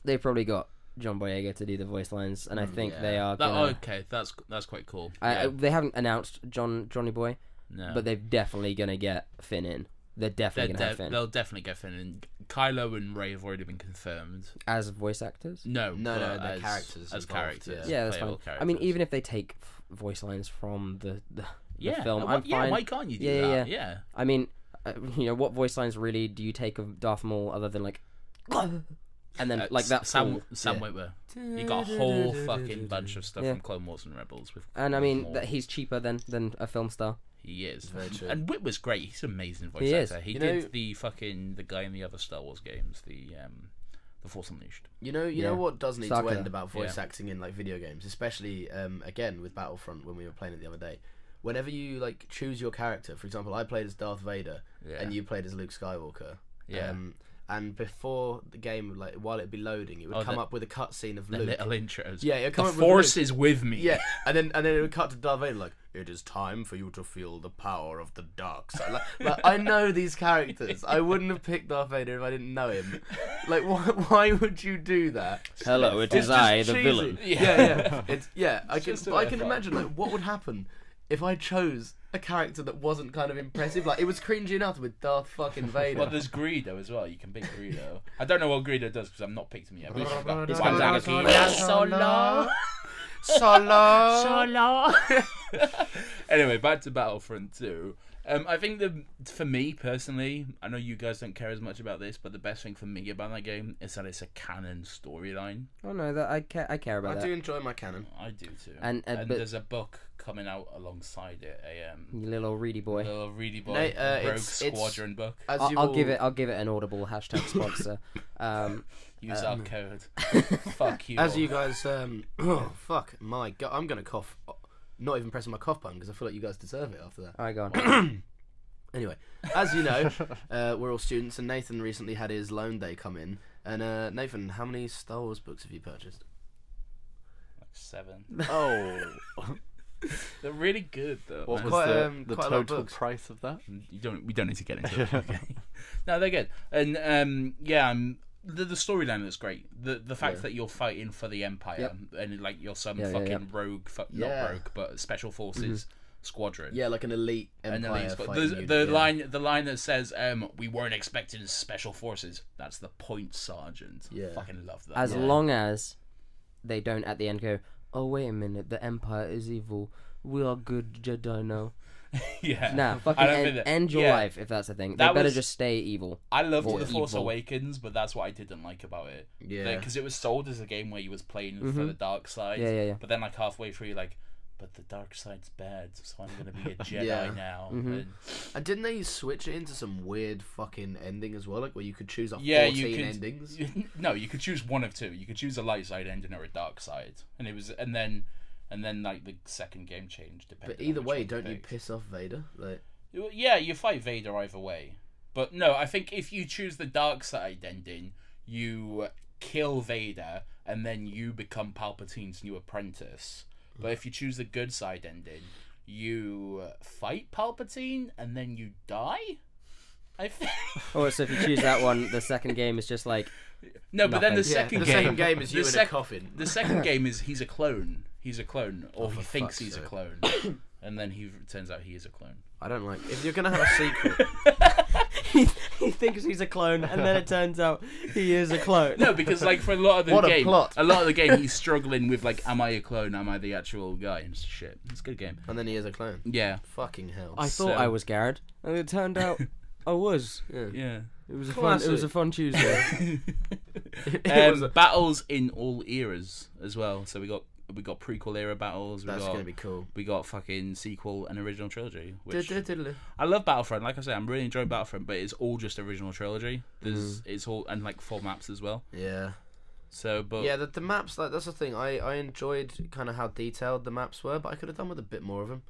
they've probably got John Boyega to do the voice lines, and I think they are. Okay, that's quite cool. They haven't announced Johnny Boy, but they're definitely gonna get Finn in. They're definitely gonna have Finn. They'll definitely get Finn in. Kylo and Rey have already been confirmed as voice actors. No, they're characters. As characters. Yeah, that's fine. I mean, even if they take voice lines from the film, I'm fine. Why can't you do that? Yeah. I mean, you know, what voice lines really do you take of Darth Maul other than like? And then like that Sam Witwer. He got a whole fucking bunch of stuff from Clone Wars and Rebels. And I mean that he's cheaper than a film star. He is. Very true. And Witwer's great. He's an amazing voice actor. He did the guy in the other Star Wars games. The Force Unleashed. You know what does need to Soccer. end about voice acting in like video games, especially again with Battlefront when we were playing it the other day. Whenever you like choose your character, for example, I played as Darth Vader and you played as Luke Skywalker. Yeah. And before the game, like while it'd be loading, it would come up with a cutscene of Luke. Little intros. Yeah, it'd come the up Force with is with me. Yeah, and then it would cut to Darth Vader like, "It is time for you to feel the power of the dark side." Like I know these characters. I wouldn't have picked Darth Vader if I didn't know him. Like, why would you do that? Hello, it is I, the villain. Yeah. I can imagine like what would happen if I chose a character that wasn't kind of impressive. Like, it was cringy enough with Darth fucking Vader. Well, there's Greedo as well. You can pick Greedo. I don't know what Greedo does because I've not picked him yet. But Solo. Anyway, back to Battlefront 2. I think for me personally, I know you guys don't care as much about this, but the best thing for me about that game is that it's a canon storyline. Oh no, that I care about that. I do enjoy my canon. I do too. And but there's a book coming out alongside it. Little reedy boy. Little reedy boy. No, Rogue Squadron book. I'll give it an Audible #sponsor. Use our code. Fuck you. As you guys, oh fuck, my god, I'm gonna cough. Not even pressing my cough button because I feel like you guys deserve it after that. Alright, go on. Anyway, as you know, we're all students, and Nathan recently had his loan day come in. And Nathan, how many Star Wars books have you purchased? Like 7. Oh. They're really good though. What was the total price of that? We don't need to get into it. Okay. No, they're good. And the storyline is great. The fact that you're fighting for the Empire and like you're some rogue, not rogue, but special forces squadron. Yeah, like an elite Empire. The line that says, "We weren't expecting special forces." That's the point, Sergeant. Yeah, fucking love that. As long as they don't at the end go, "Oh wait a minute, the Empire is evil. We are good Jedi now." Yeah. Nah, fucking end your life if that's the thing. They better just stay evil. I loved The Force Awakens, but that's what I didn't like about it. Yeah. Because it was sold as a game where you was playing for the dark side. Yeah. But then like halfway through, you're like, but the dark side's bad, so I'm gonna be a Jedi now. And didn't they switch it into some weird fucking ending as well, like where you could choose 14 endings? No, you could choose one of two. You could choose a light side ending or a dark side, and then like the second game changed. But either way, don't you piss off Vader? Like, yeah, you fight Vader either way. But no, I think if you choose the dark side ending, you kill Vader and then you become Palpatine's new apprentice. But if you choose the good side ending, you fight Palpatine and then you die? I think. Oh, so if you choose that one, the second game is just like... No, but then the second game is you in a coffin. The second game is he's a clone. Or he thinks he's a clone. And then turns out he is a clone. I don't like... If you're going to have a sequel... he thinks he's a clone, and then it turns out he is a clone. No, because like for a lot of the game, he's struggling with like, am I a clone? Am I the actual guy? And shit, it's a good game. And then he is a clone. Yeah. Fucking hell. I thought I was Garrett, and it turned out I was. Yeah. It was a fun Tuesday. Battles in all eras as well. So we got prequel era battles. That's gonna be cool. We got fucking sequel and original trilogy. Which I love Battlefront. Like I said, I'm really enjoying Battlefront, but it's all just original trilogy. It's all and like 4 maps as well. Yeah. So, but yeah, the maps, like that's the thing. I enjoyed kind of how detailed the maps were, but I could have done with a bit more of them.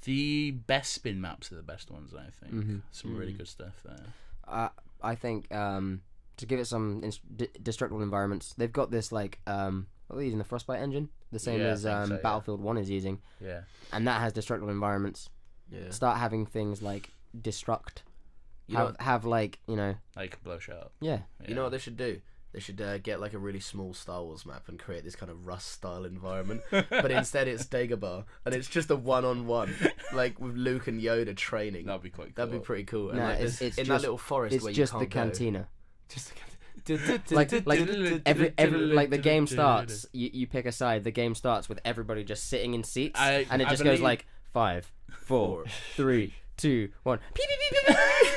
The best spin maps are the best ones, I think. Some really good stuff there. I think to give it some destructible environments, they've got this like they're using the Frostbite engine, the same as Battlefield 1 is using. Yeah. And that has destructible environments. Yeah. Start having things like destruct. Have like, like blow shit up. Yeah. You know what they should do? They should get like a really small Star Wars map and create this kind of Rust style environment, but instead it's Dagobah and it's just a 1-on-1, like with Luke and Yoda training. That'd be quite cool. That'd be pretty cool. And nah, like, it's in just, that little forest it's where you just can't the cantina. Go. Just the cantina. like every like the game starts, you pick a side. The game starts with everybody just sitting in seats, and it just goes like 5, 4, 3, 2, 1.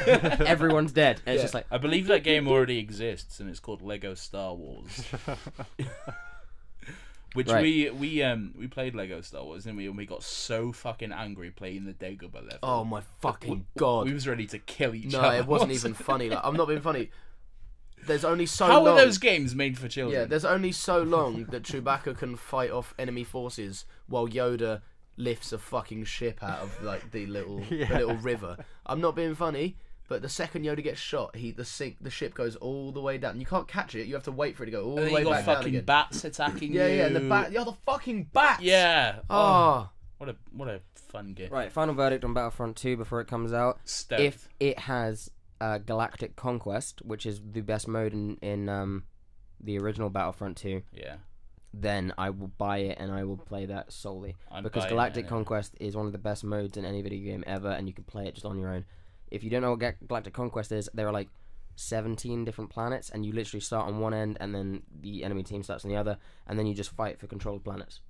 Everyone's dead. And it's just like I believe that game already exists, and it's called Lego Star Wars. Which we played Lego Star Wars, and we got so fucking angry playing the Dagobah level. Oh my fucking god! We was ready to kill each other. No, it wasn't even funny. Like, I'm not being funny. there's only so How long. are those games made for children? Yeah, there's only so long that Chewbacca can fight off enemy forces while Yoda lifts a fucking ship out of like the little river. I'm not being funny, but the second Yoda gets shot, the ship goes all the way down. You can't catch it. You have to wait for it to go all the way back down again. You got fucking bats attacking you. Yeah, and the fucking bats. Yeah. Oh. What a fun game. Right, final verdict on Battlefront 2 before it comes out. Stoked. If it has Galactic Conquest, which is the best mode in the original Battlefront 2, then I will buy it and I will play that solely. Because Galactic Conquest is one of the best modes in any video game ever, and you can play it just on your own. If you don't know what Galactic Conquest is, there are like 17 different planets, and you literally start on one end, and then the enemy team starts on the other, and then you just fight for control of planets.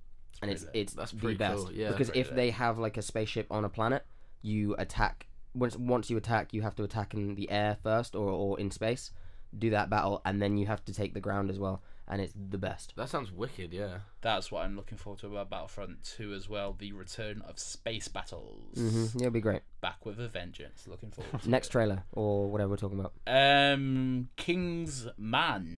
And it's That's the best. cool. Yeah, because if they have like a spaceship on a planet, you attack. Once you attack, you have to attack in the air first or in space. Do that battle, and then you have to take the ground as well, and it's the best. That sounds wicked, yeah. That's what I'm looking forward to about Battlefront 2 as well. The return of space battles. Mm-hmm. It'll be great. Back with a vengeance. Looking forward to Next it. trailer, or whatever we're talking about. Kingsman.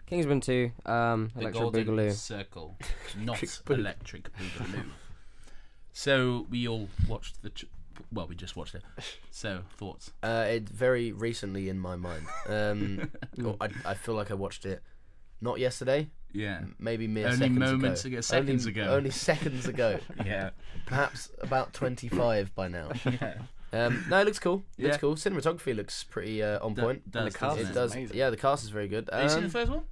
Kingsman 2, The Electric Golden Boogaloo. Circle, not Electric Boogaloo. So we all watched well, we just watched it. So thoughts? It very recently in my mind. I feel like I watched it not yesterday. Yeah. Maybe only moments ago. Seconds ago. Only seconds ago. Yeah. Perhaps about 25 by now. Yeah. No, it looks cool. It looks Yeah. cool. Cinematography looks pretty on point. And the cast It is does. amazing. Yeah, the cast is very good. Have you seen the first one?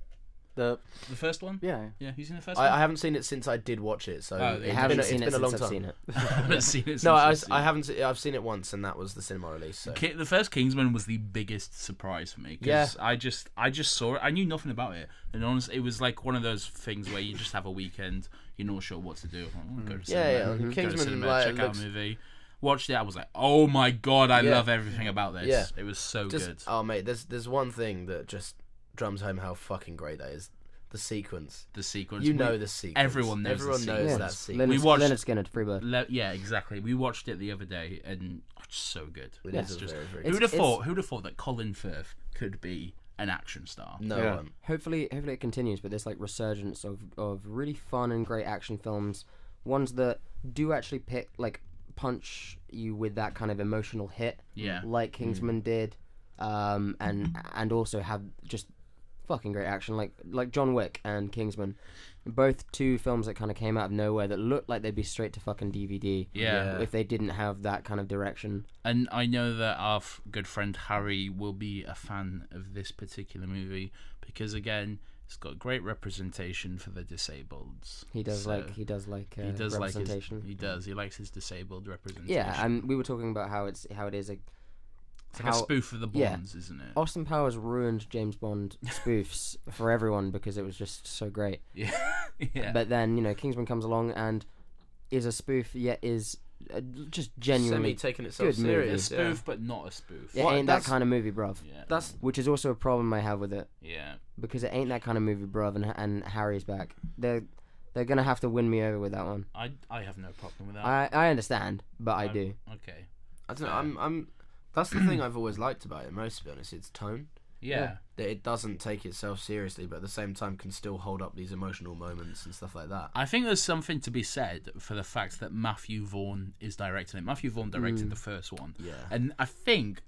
The The first one? yeah. Yeah, you seen the first one? I haven't seen it since I did watch it, so Oh, it's you haven't been, seen it's it been a long since I've time. seen it. I haven't seen it No, since I haven't. I've seen it once, and that was the cinema release. So. The first Kingsman was the biggest surprise for me. Cause I just saw it. I knew nothing about it, and honestly, it was like one of those things where you just have a weekend, you're not sure what to do. Go to cinema, Yeah. go to Kingsman, cinema, like, check out looks- a movie. Watched it. I was like, oh my god, I Yeah. love everything about this. Yeah. It was so good. Oh mate, there's one thing that just drums home how fucking great that is. The sequence. The sequence. You know the sequence. Everyone knows Everyone the knows sequence. that sequence. Leonard, We watched- Leonard Skinner, Freebird. Yeah, exactly. We watched it the other day, and it's so good. It It's is just very, very who'd good. have thought? Who'd have thought that Colin Firth could be an action star? No Yeah. one. Hopefully it continues, but there's like resurgence of really fun and great action films, ones that do actually punch you with that kind of emotional hit, Yeah. like Kingsman did, and also have just fucking great action, like John Wick and Kingsman, both two films that kind of came out of nowhere that looked like they'd be straight to fucking DVD. Yeah. If they didn't have that kind of direction. And I know that our good friend Harry will be a fan of this particular movie because, again, it's got great representation for the disabled. He does So, like he does representation. like he does. He likes his disabled representation. Yeah, and we were talking about how it is it's like a spoof of the Bonds, isn't it? Austin Powers ruined James Bond spoofs for everyone because it was just so great. Yeah, yeah. But then Kingsman comes along and is a spoof, yet is just genuinely Taking itself good movie. a serious. spoof, but not a spoof. It What? ain't that That's- kind of movie, bruv. Yeah, That's Which is also a problem I have with it yeah. because it ain't that kind of movie, bruv. And Harry's back. They're gonna have to win me over with that one. I have no problem with that. I understand, but I do. Okay. I don't know. I'm. That's the thing I've always liked about it. Most, to be honest, its tone. Yeah. That it doesn't take itself seriously, but at the same time can still hold up these emotional moments and stuff like that. I think there's something to be said for the fact that Matthew Vaughn is directing it. Matthew Vaughn directed the first one. Yeah. And I think,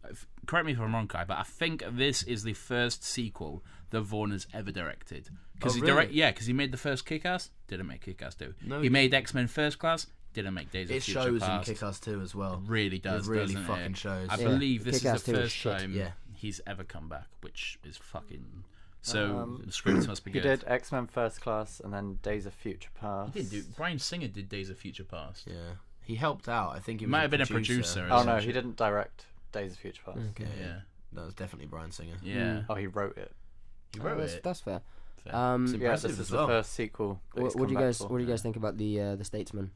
correct me if I'm wrong, Kai, but I think this is the first sequel that Vaughn has ever directed. Because really? because he made the first Kick-Ass, didn't make Kick-Ass 2. No, he made X-Men First Class, didn't make Days of It Future shows Past. in Kick-Ass 2 as well. It really does, It really doesn't fucking it? shows. I Yeah. believe this Kick-Ass is the 2 is first shit. time Yeah. he's ever come back, which is fucking... So, the script must be He good. did X-Men First Class and then Days of Future Past. He did do... Bryan Singer did Days of Future Past. Yeah. He helped out. I think he was Might have been a producer. Oh no, essentially. he didn't direct Days of Future Past. Okay. Yeah. That was definitely Bryan Singer. Yeah. Oh, he wrote it. He wrote that's, it. that's fair. Fair. Yeah, Impressive this as is well. the first sequel. That he's What do come you back guys for. What do you guys think about the Statesman?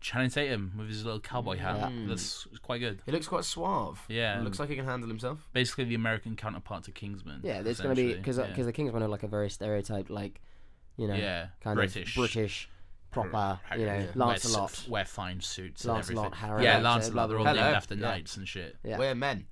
Channing Tatum with his little cowboy hat. That's quite good. He looks quite suave. Yeah. It looks like he can handle himself. Basically the American counterpart to Kingsman. Yeah, it's going to be because the Kingsman are like a very stereotyped, like, kind British proper, Lancelot. Wear fine suits Lancelot, and everything. Harry, Lancelot, they're all named Hello. after knights and shit. Yeah. We're men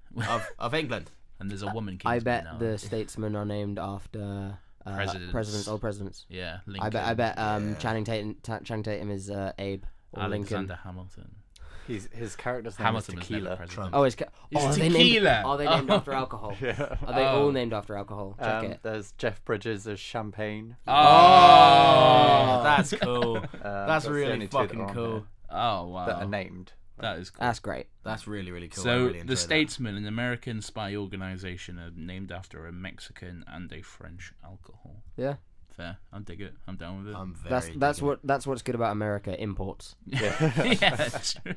of England. And there's a woman I Kingsman bet now. the statesmen are named after old presidents. Yeah, Lincoln. I bet Channing Tatum is Abe or Alexander Lincoln. Hamilton. His character's name Hamilton is was never Tequila. president. Oh, It's they tequila. Are they named after alcohol? Yeah. Are they all named after alcohol? Check it. There's Jeff Bridges as Champagne. Oh, That's cool. That's the really only two that fucking are on cool. here Oh wow, that are named. that is cool. That's great. That's really, really cool. I So really enjoy the that. Statesman, an American spy organization, are named after a Mexican and a French alcohol. Yeah. Fair. I'll dig it. I'm down with it. I'm very That's digging that's what's good about America. Imports. yeah, that's true.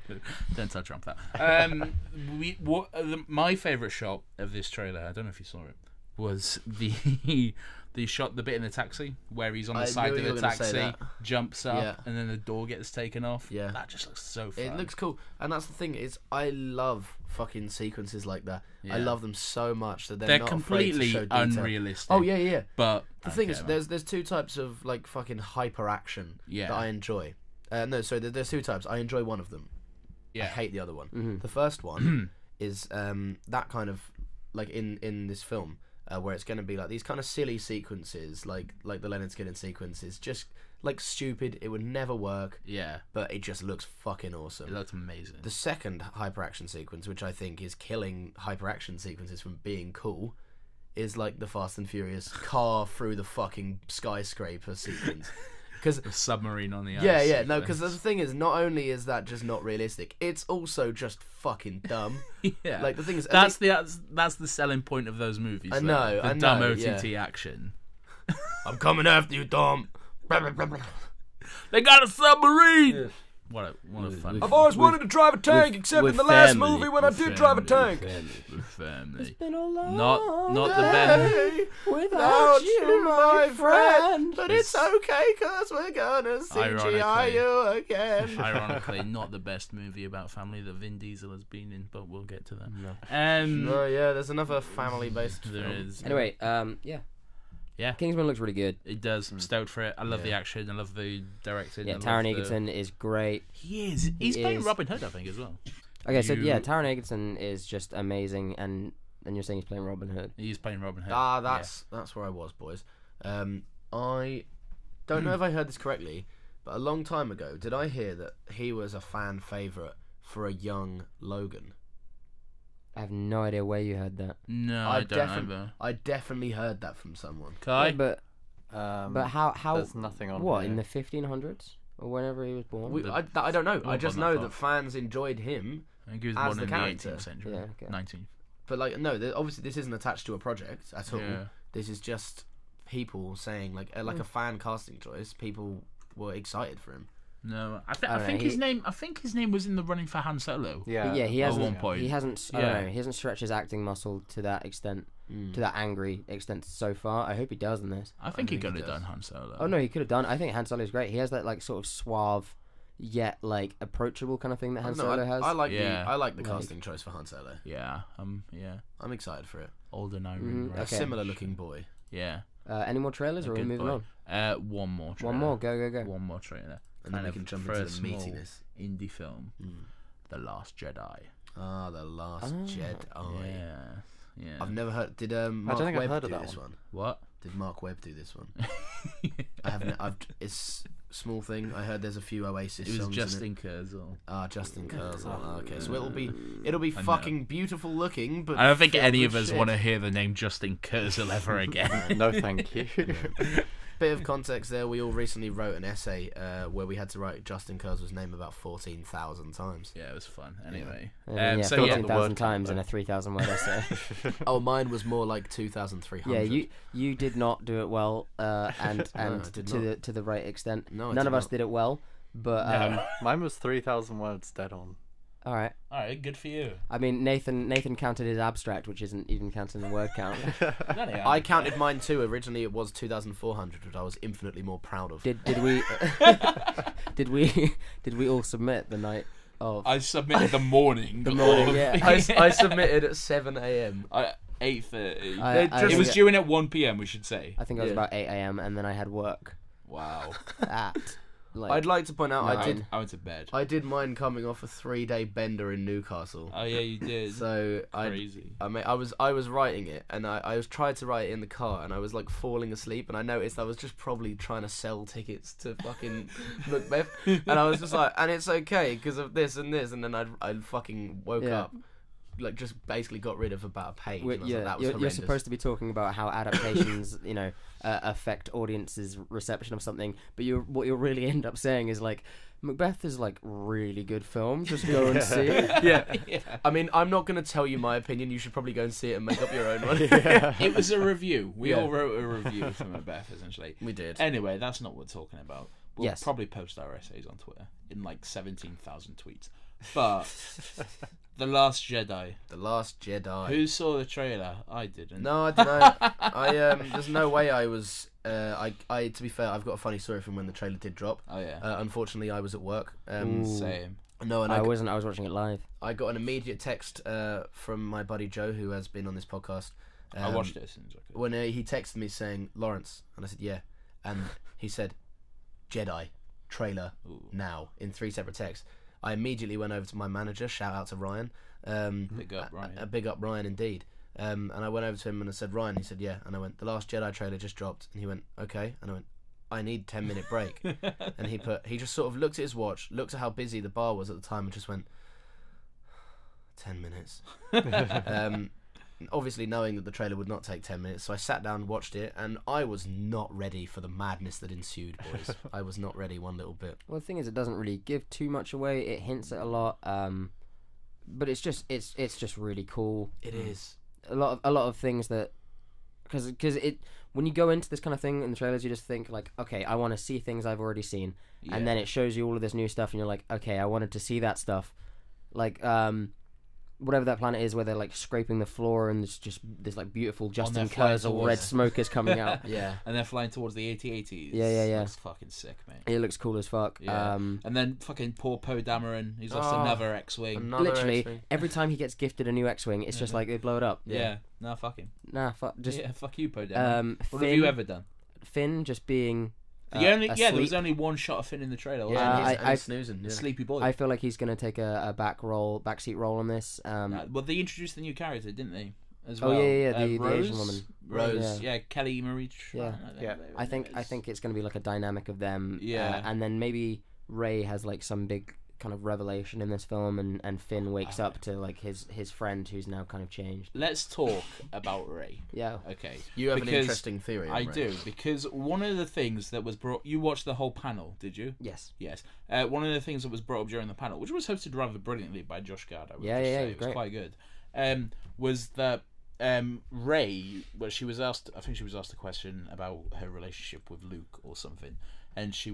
Don't tell Trump that. My favorite shot of this trailer, I don't know if you saw it, was the shot, the bit in the taxi where he's on the I side knew of you the were gonna say taxi, that. jumps up, Yeah. and then the door gets taken off. Yeah. That just looks so fun. It looks cool, and that's the thing is, I love fucking sequences like that. Yeah. I love them so much that They're not completely afraid to show detail. unrealistic. Oh yeah. But The thing is, there's two types of like fucking hyper action Yeah. that I enjoy. There's two types. I enjoy one of them. I hate the other one. Mm-hmm. The first one is that kind of like in this film where it's going to be like these kind of silly sequences, like the Leonard Skinner sequences, just like stupid. It would never work. Yeah. But it just looks fucking awesome. It looked amazing. The second hyperaction sequence, which I think is killing hyperaction sequences from being cool, is like the Fast and Furious car through the fucking skyscraper sequence. Because The submarine on the ice. no, because the thing is, not only is that just not realistic, it's also just fucking dumb. Yeah. Like the thing is, That's the selling point of those movies. I though. know, The I dumb know, OTT action. I'm coming after you, Tom. They got a submarine. What a fun. I've always wanted to drive a tank, except in the last movie when I did drive a tank. With family. It's been a long Not the best. Day without you, my friend. but it's okay, cause we're gonna CGI you again. Ironically, not the best movie about family that Vin Diesel has been in, but we'll get to that. No, yeah, there's another family-based There film. is. Anyway, Yeah. Kingsman looks really good. It does. I'm stoked for it. I love the action. I love the directing. Yeah, I love Taron the- Egerton is great. He is. He's He playing is. Robin Hood, I think, as well. Okay, so You- Taron Egerton is just amazing, and you're saying he's playing Robin Hood. He's playing Robin Hood. That's where I was, boys. I don't know if I heard this correctly, but a long time ago, did I hear that he was a fan favourite for a young Logan? I have no idea where you heard that. No, I don't either. I definitely heard that from someone. Kai? Yeah, but how There's nothing on what here. in the 1500s or whenever he was born? I don't know. I Well, just not know far. that fans enjoyed him. I think he was as born the in character. the 18th century. Yeah, okay. 19th. But like, no, obviously this isn't attached to a project at all. Yeah. This is just people saying like a fan casting choice. People were excited for him. No, I don't know, think his name. I think his name was in the running for Han Solo. Yeah. Yeah, he At hasn't. one point. He hasn't. I Yeah. don't know. He hasn't stretched his acting muscle to that extent, to that angry extent so far. I hope he does in this. I think he think could he have does. done Han Solo. Oh no, he could have done. I think Han Solo is great. He has that like sort of suave, yet like approachable kind of thing that Han Solo has. I like Yeah. the Like- casting choice for Han Solo. Yeah. Yeah. I'm excited for it. Older Iron Mhm, Reich. A similar looking boy. Yeah. Any more trailers, or are we Good moving boy. on? One more. Trailer. One more. Go. One more trailer. And then we can jump for into a the small meatiness. indie film, The Last Jedi. Ah, The Last Jedi. Yeah. I've never heard. Did Mark don't think I've Webb heard of do that this one? What? Did Mark Webb do this one? I haven't. It's a small thing. I heard there's a few Oasis It was songs Justin in it. Kurzel. Ah, Justin Kurzel. Okay, so it'll be know. fucking beautiful looking, but I don't think filled any with of us shit. want to hear the name Justin Kurzel ever again. No, thank you. Bit of context there. We all recently wrote an essay where we had to write Justin Kurzel's name about 14,000 times. Yeah, it was fun. Anyway, Yeah, so filled yeah, up the 14,000 word times count, in a 3,000 word essay. Oh, mine was more like 2,300. Yeah, you did not do it well, and I did to the right extent. No, I None did of us not. did it well, but Mine was 3,000 words dead on. All right. Good for you. I mean, Nathan counted his abstract, which isn't even counted in the word count. I counted mine too. Originally, it was 2,400, which I was infinitely more proud of. Did we all submit the night of? I submitted the morning. Yeah. I submitted at 7 a.m. 8:30. It was due in at 1 p.m. We should say. I think it was about 8 a.m. and then I had work. Wow. I'd like to point out I went to bed. I did mine coming off a 3-day bender in Newcastle. Oh yeah, you did. So crazy. I was writing it, and I was trying to write it in the car, and I was like falling asleep, and I noticed I was just probably trying to sell tickets to fucking Macbeth, and I was just like, and it's okay because of this and this, and then I fucking woke up. Like just basically got rid of about a page. And I was like, that was you're supposed to be talking about how adaptations, affect audiences' reception of something, but what you'll really end up saying is like, Macbeth is like really good film. Just go and see it. Yeah. I mean, I'm not going to tell you my opinion. You should probably go and see it and make up your own one. It was a review. We all wrote a review for Macbeth, essentially. We did. Anyway, that's not what we're talking about. We'll Yes. probably post our essays on Twitter in like 17,000 tweets. But The Last Jedi. The Last Jedi. Who saw the trailer? I didn't. No, I don't know. There's no way I was. To be fair, I've got a funny story from when the trailer did drop. Oh yeah. Unfortunately, I was at work. Same. No, and I wasn't. I was watching it live. I got an immediate text from my buddy Joe, who has been on this podcast. I watched it as soon as I could. When he texted me saying Lawrence, and I said yeah, and he said Jedi trailer now in 3 separate texts. I immediately went over to my manager. Shout out to Ryan. Big up Ryan. Big up Ryan indeed. And I went over to him and I said, Ryan. He said, yeah. And I went, The Last Jedi trailer just dropped. And he went, okay. And I went, I need 10-minute break. And he just sort of looked at his watch, looked at how busy the bar was at the time, and just went, 10 minutes. Obviously knowing that the trailer would not take 10 minutes, so I sat down, watched it, and I was not ready for the madness that ensued, boys. I was not ready one little bit. Well, the thing is, it doesn't really give too much away. It hints at a lot, but it's just really cool. It is a lot of things that because when you go into this kind of thing in the trailers, you just think like, okay, I want to see things I've already seen, and then it shows you all of this new stuff, and you're like, okay, I wanted to see that stuff, like whatever that planet is where they're like scraping the floor and there's just this like beautiful Justin Kurzel red smoke is coming out. Yeah. And they're flying towards the AT-ATs. Yeah. It's fucking sick, man. It looks cool as fuck. Yeah. And then fucking poor Poe Dameron, he's lost another X-Wing. Literally, every time he gets gifted a new X-Wing, it's just like they blow it up. Yeah. Nah, fuck him. Nah, fuck. Just fuck you, Poe Dameron. What have you ever done? Finn just being there was only one shot of Finn in the trailer. He's snoozing. Yeah. Sleepy boy. I feel like he's gonna take a backseat role on this. Well, they introduced the new character, didn't they? As well. Oh yeah, the Asian woman, Rose. Yeah, Kelly Marie. Yeah. I think it's gonna be like a dynamic of them. Yeah, and then maybe Rey has like some big kind of revelation in this film, and Finn wakes up to like his friend who's now kind of changed. Let's talk about Rey. Yeah. Okay. You have an interesting theory. I do, because one of the things that was brought. You watched the whole panel, did you? Yes. Yes. One of the things that was brought up during the panel, which was hosted rather brilliantly by Josh Gard, it was quite good. Was that Rey? Well, she was asked. I think she was asked a question about her relationship with Luke or something. And she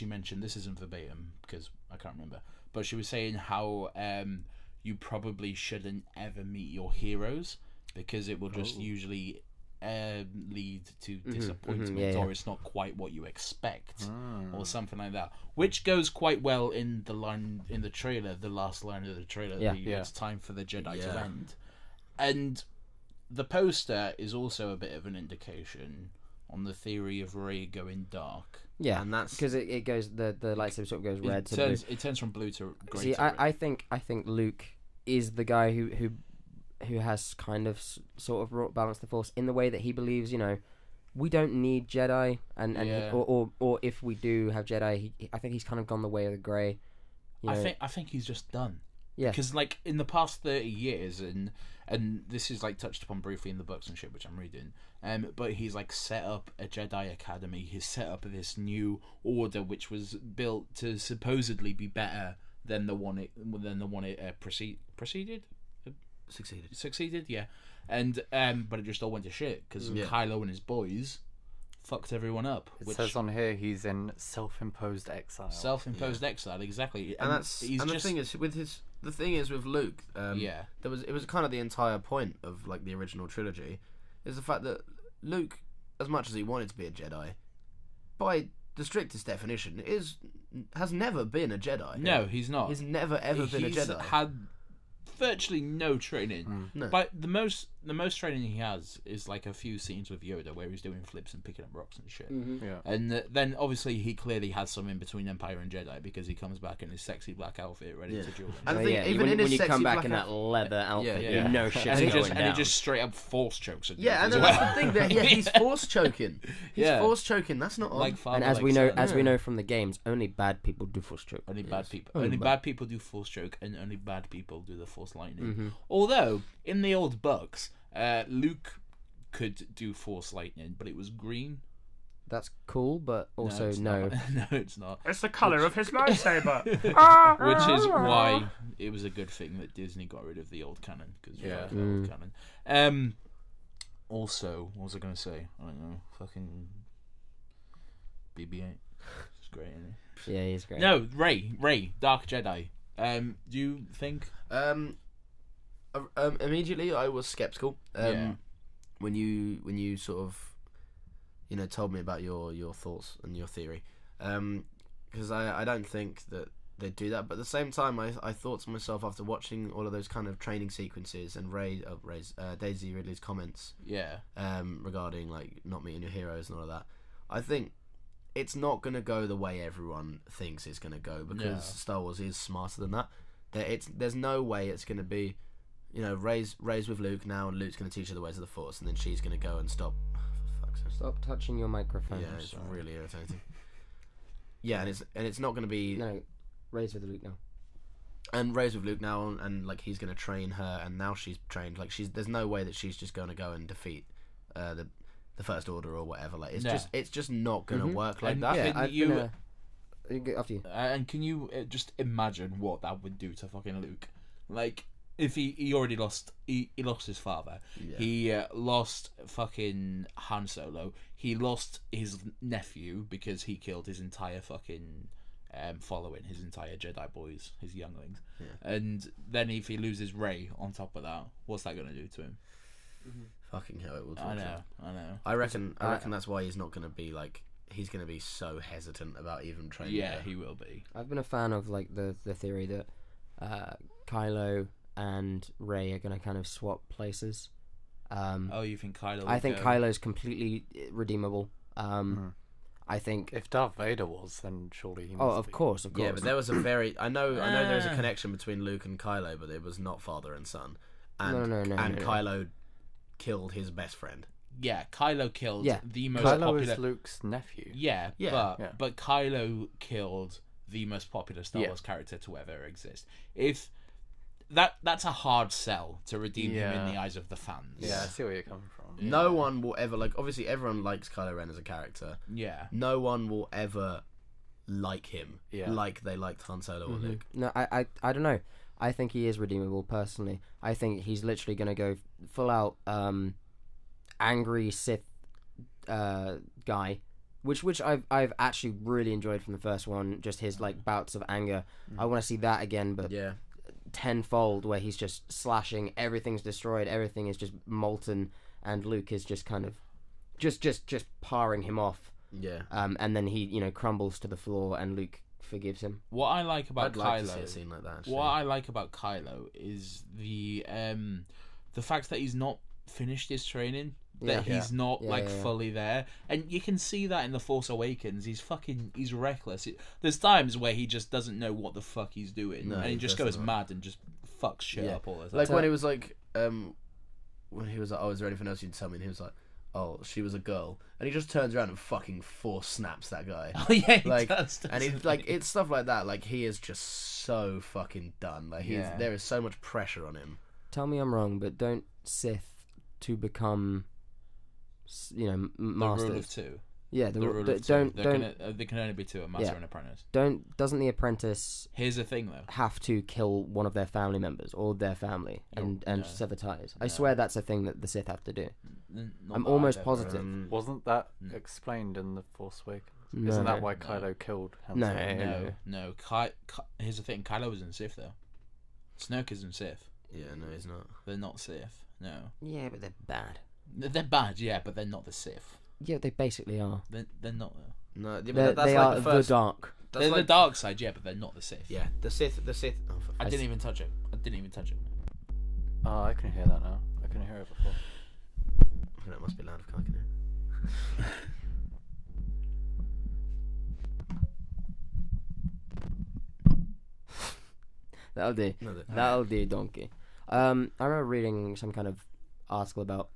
mentioned, this isn't verbatim because I can't remember, but she was saying how you probably shouldn't ever meet your heroes because it will just usually lead to disappointment, or it's not quite what you expect, or something like that. Which goes quite well in the line in the trailer, the last line of the trailer. It's time for the Jedi to end, and the poster is also a bit of an indication on the theory of Rey going dark. Yeah, and that's because it goes the lightsaber sort of goes red. It turns from blue to grey. See, I think Luke is the guy who has kind of sort of balanced the Force in the way that he believes. We don't need Jedi, or if we do have Jedi, I think he's kind of gone the way of the grey. I think he's just done. Yeah, because like in the past 30 years, and this is like touched upon briefly in the books and shit, which I'm reading. But he's like set up a Jedi Academy. He's set up this new order, which was built to supposedly be better than the one it preceded. Succeeded, yeah. And but it just all went to shit because Kylo and his boys fucked everyone up. It says on here he's in self-imposed exile. Self-imposed exile, exactly. And the thing is with Luke, it was kind of the entire point of like the original trilogy, is the fact that Luke, as much as he wanted to be a Jedi, by the strictest definition, has never been a Jedi. No, he's not. He's never ever been a Jedi. He's had virtually no training. No. But the most training he has is like a few scenes with Yoda where he's doing flips and picking up rocks and shit. Yeah. And then obviously he clearly has some in between Empire and Jedi, because he comes back in his sexy black outfit ready to duel. And I think even when you come back in that leather outfit, you know shit's going down. And he just straight up force chokes at and that's the thing that he's force choking. He's force choking. That's not like on. And as we know from the games, only bad people do force choke. Only bad people do force choke, and only bad people do the force lightning. Although in the old books, Luke could do force lightning, but it was green. That's cool, but also no. No, it's not. It's the colour of his lightsaber. Which is why it was a good thing that Disney got rid of the old canon, because we like the old canon. Also, what was I going to say? I don't know. Fucking BB-8. It's great, isn't he? Yeah, he's great. No, Rey, Dark Jedi. Do you think? Immediately, I was skeptical. When you sort of, told me about your thoughts and your theory, because I don't think that they'd do that. But at the same time, I thought to myself, after watching all of those kind of training sequences and Daisy Ridley's comments, regarding like not meeting your heroes and all of that, I think it's not going to go the way everyone thinks it's going to go, because Star Wars is smarter than that. There's no way it's going to be, Rey's with Luke now, and Luke's going to teach her the ways of the Force, and then she's going to go and stop. For fuck's sake. Stop touching your microphone. Yeah, it's really irritating. Yeah, and it's not going to be. No, Rey's with Luke now. And Rey's with Luke now, and like he's going to train her, and now she's trained. Like there's no way that she's just going to go and defeat the First Order or whatever. Like it's just not going to work like that. Yeah, after you. And can you just imagine what that would do to fucking Luke? Like, if he already lost, he lost his father. Yeah. He lost fucking Han Solo. He lost his nephew because he killed his entire fucking following, his entire Jedi boys, his younglings. Yeah. And then if he loses Rey on top of that, what's that going to do to him? Fucking hell, it will. I know. I reckon that's why he's not going to be like. He's going to be so hesitant about even training. Yeah, he will be. I've been a fan of like the theory that Kylo and Rey are going to kind of swap places. You think Kylo? I think Kylo's completely redeemable. I think if Darth Vader was, then surely he must of course. Yeah, but there was a very. I know there's a connection between Luke and Kylo, but it was not father and son. And Kylo killed his best friend. Yeah, Kylo killed the most Kylo popular. is Luke's nephew. But Kylo killed the most popular Star Wars character to ever exist. If that's a hard sell to redeem him in the eyes of the fans. Yeah, I see where you're coming from. Yeah. No one will ever obviously everyone likes Kylo Ren as a character. Yeah. No one will ever like him like they liked Han Solo or Luke. No, I don't know. I think he is redeemable personally. I think he's literally going to go full out angry Sith guy, which I've actually really enjoyed from the first one. Just his like bouts of anger. I want to see that again, but tenfold, where he's just slashing, everything's destroyed, everything is just molten, and Luke is just kind of just paring him off. Yeah. And then he crumbles to the floor, and Luke forgives him. What I like about I'd like to see a scene like that. Actually. What I like about Kylo is the fact that he's not finished his training. That he's not fully there, and you can see that in The Force Awakens. He's reckless. There's times where he just doesn't know what the fuck he's doing, and he just goes mad and just fucks shit up all the time. Like when he was like, when he was like, "Oh, is there anything else you'd tell me?" And he was like, "Oh, she was a girl," and he just turns around and fucking force snaps that guy. Oh yeah, he does. And he's like, it's stuff like that. Like he is just so fucking done. Like there is so much pressure on him. Tell me I'm wrong, but don't Sith to become masters. The rule of two. Yeah, the rule of two. There can only be two, a master and apprentice. Doesn't the apprentice? Here's the thing, though. Have to kill one of their family members or their family and sever ties. I swear that's a thing that the Sith have to do. I'm almost positive. Wasn't that explained in The Force Awakens? No. Isn't that why Kylo killed Han Solo? No. Here's the thing: Kylo isn't Sith though. Snoke isn't Sith. Yeah, no, he's not. They're not Sith. No. Yeah, but they're bad. They're bad, yeah, but they're not the Sith. Yeah, they basically are. They're not. No, yeah, They're, that's they like are the first. the dark. They're the dark side, yeah, but they're not the Sith. Yeah, the Sith. Oh, I didn't even touch it. Oh, I can hear that now. I couldn't hear it before. That must be loud if I can hear it. That'll do. That'll do, donkey. I remember reading some kind of article about.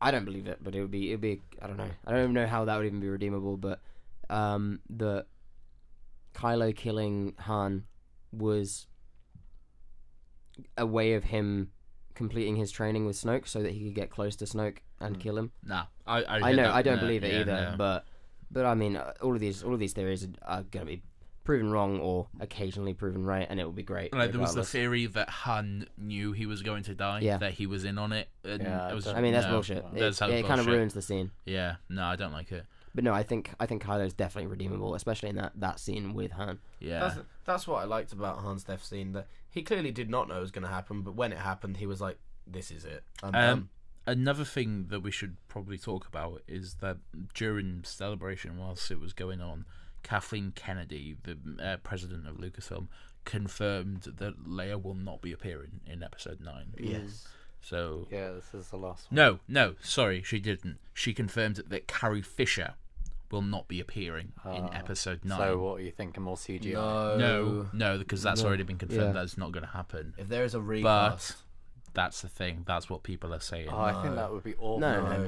I don't believe it, but it would be. I don't know. I don't even know how that would even be redeemable. But the Kylo killing Han was a way of him completing his training with Snoke, so that he could get close to Snoke and kill him. Nah, I know. I don't believe it either. No. But I mean, all of these theories are going to be proven wrong or occasionally proven right, and it will be great. Like, there was the theory that Han knew he was going to die, that he was in on it. And I mean, that's bullshit. It kind of ruins the scene. Yeah, no, I don't like it. But no, I think Kylo's definitely redeemable, especially in that scene with Han. Yeah, that's what I liked about Han's death scene. That he clearly did not know it was going to happen, but when it happened, he was like, "This is it." Another thing that we should probably talk about is that during celebration, whilst it was going on, Kathleen Kennedy, the president of Lucasfilm, confirmed that Leia will not be appearing in Episode 9. Yes. So yeah, this is the last one. No, sorry, she didn't. She confirmed that Carrie Fisher will not be appearing in Episode 9. So what are you thinking? More CGI? No, because that's already been confirmed. That's not going to happen. If there is a recast... But that's the thing. That's what people are saying. Oh, I think that would be awful. No.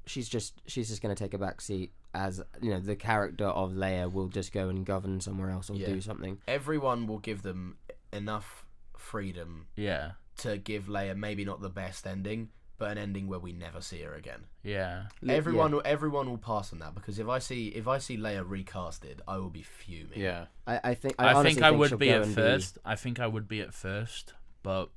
She's just going to take a back seat as, the character of Leia will just go and govern somewhere else or do something. Everyone will give them enough freedom to give Leia maybe not the best ending, but an ending where we never see her again. Yeah. Everyone will pass on that, because if I see Leia recasted, I will be fuming. Yeah. I think I would be at first. I think I would be at first, but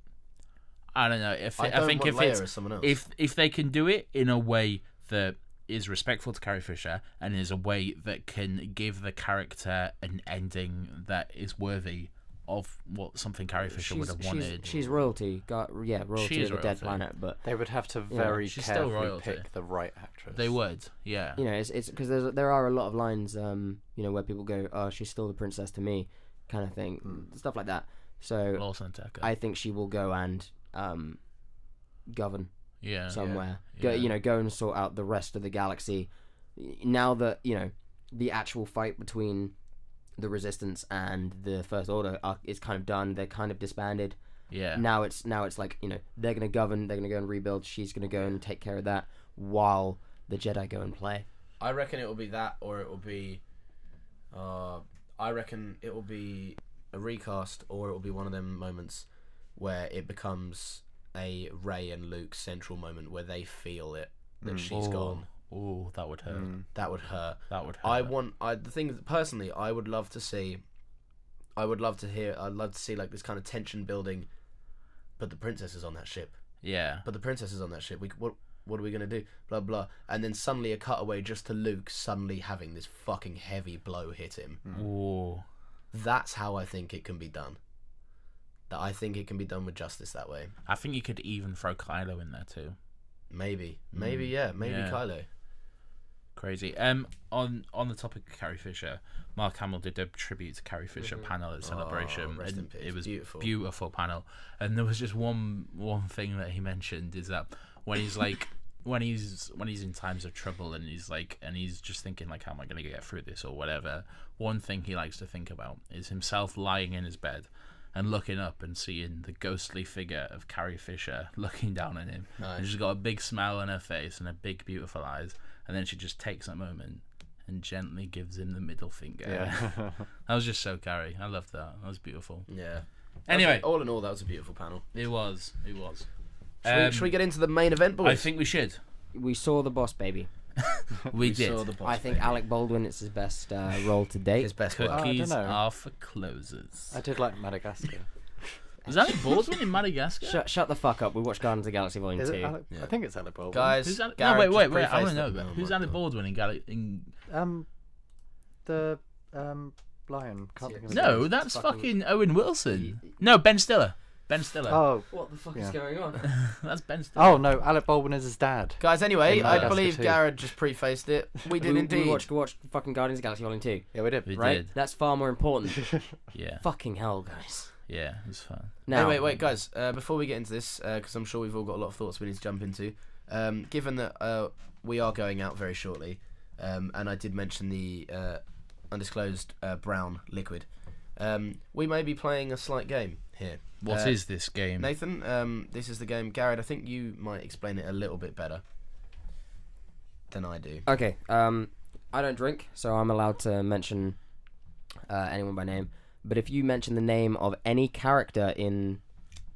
I don't know. If they can do it in a way that is respectful to Carrie Fisher and is a way that can give the character an ending that is worthy of what something Carrie Fisher would have wanted. She's royalty. Royalty of a dead planet. But they would have to very carefully pick the right actress. They would, yeah. It's because there are a lot of lines, where people go, "Oh, she's still the princess to me," kind of thing, stuff like that. So I think she will go and govern somewhere. Go and sort out the rest of the galaxy. Now that the actual fight between the Resistance and the First Order is kind of done. They're kind of disbanded. Yeah. Now it's like they're gonna govern. They're gonna go and rebuild. She's gonna go and take care of that while the Jedi go and play. I reckon it will be that, or it will be. I reckon it will be a recast, or it will be one of them moments where it becomes a Rey and Luke central moment where they feel it that she's gone. Oh, that would hurt. That would hurt. The thing personally, I would love to see. I'd love to see like this kind of tension building, but the princess is on that ship. Yeah. But the princess is on that ship. What are we gonna do? Blah blah. And then suddenly a cutaway just to Luke suddenly having this fucking heavy blow hit him. Ooh. That's how I think it can be done. I think it can be done with justice that way. I think you could even throw Kylo in there too. Maybe Kylo. Crazy. On the topic of Carrie Fisher, Mark Hamill did a tribute to Carrie Fisher panel at Celebration. Rest in peace. It was beautiful panel, and there was just one thing that he mentioned is that when he's like when he's in times of trouble and he's just thinking like, how am I going to get through this or whatever, one thing he likes to think about is himself lying in his bed and looking up and seeing the ghostly figure of Carrie Fisher looking down at him. Nice. And she's got a big smile on her face and a big beautiful eyes, and then she just takes that moment and gently gives him the middle finger. Yeah. That was just so Carrie. I loved that. That was beautiful. Yeah. Anyway, all in all, that was a beautiful panel. It was. Should we get into the main event, boys? I think we should. We saw the boss, baby. we did. Saw the boss, I think baby. Alec Baldwin, it's his best role to date. His best cookies are for closers. I did like Madagascar. Was Alec Baldwin in Madagascar? Shut the fuck up. We watched Guardians of the Galaxy Volume 2. I think it's Alec Baldwin. Guys, Who's Alec... Garrett No, wait. just I want to prefaced know. it. Who's Alec Baldwin in The lion. Can't think of his No, name. that's fucking Owen Wilson. No, Ben Stiller. Ben Stiller. Oh, What the fuck is going on? That's Ben Stiller. oh no, Alec Baldwin is his dad. Guys, anyway, In I Madagascar believe 2. Garrett just prefaced it. We did indeed. We watched fucking Guardians of the Galaxy Volume 2. Yeah, we did. We Right? did. That's far more important. Yeah. Fucking hell, guys. Yeah, it was fun. Now, Wait, guys. Before we get into this, because I'm sure we've all got a lot of thoughts we need to jump into. Given that we are going out very shortly, and I did mention the undisclosed brown liquid, we may be playing a slight game here. What is this game? Nathan, this is the game. Garrett, I think you might explain it a little bit better than I do. Okay, I don't drink, so I'm allowed to mention anyone by name. But if you mention the name of any character in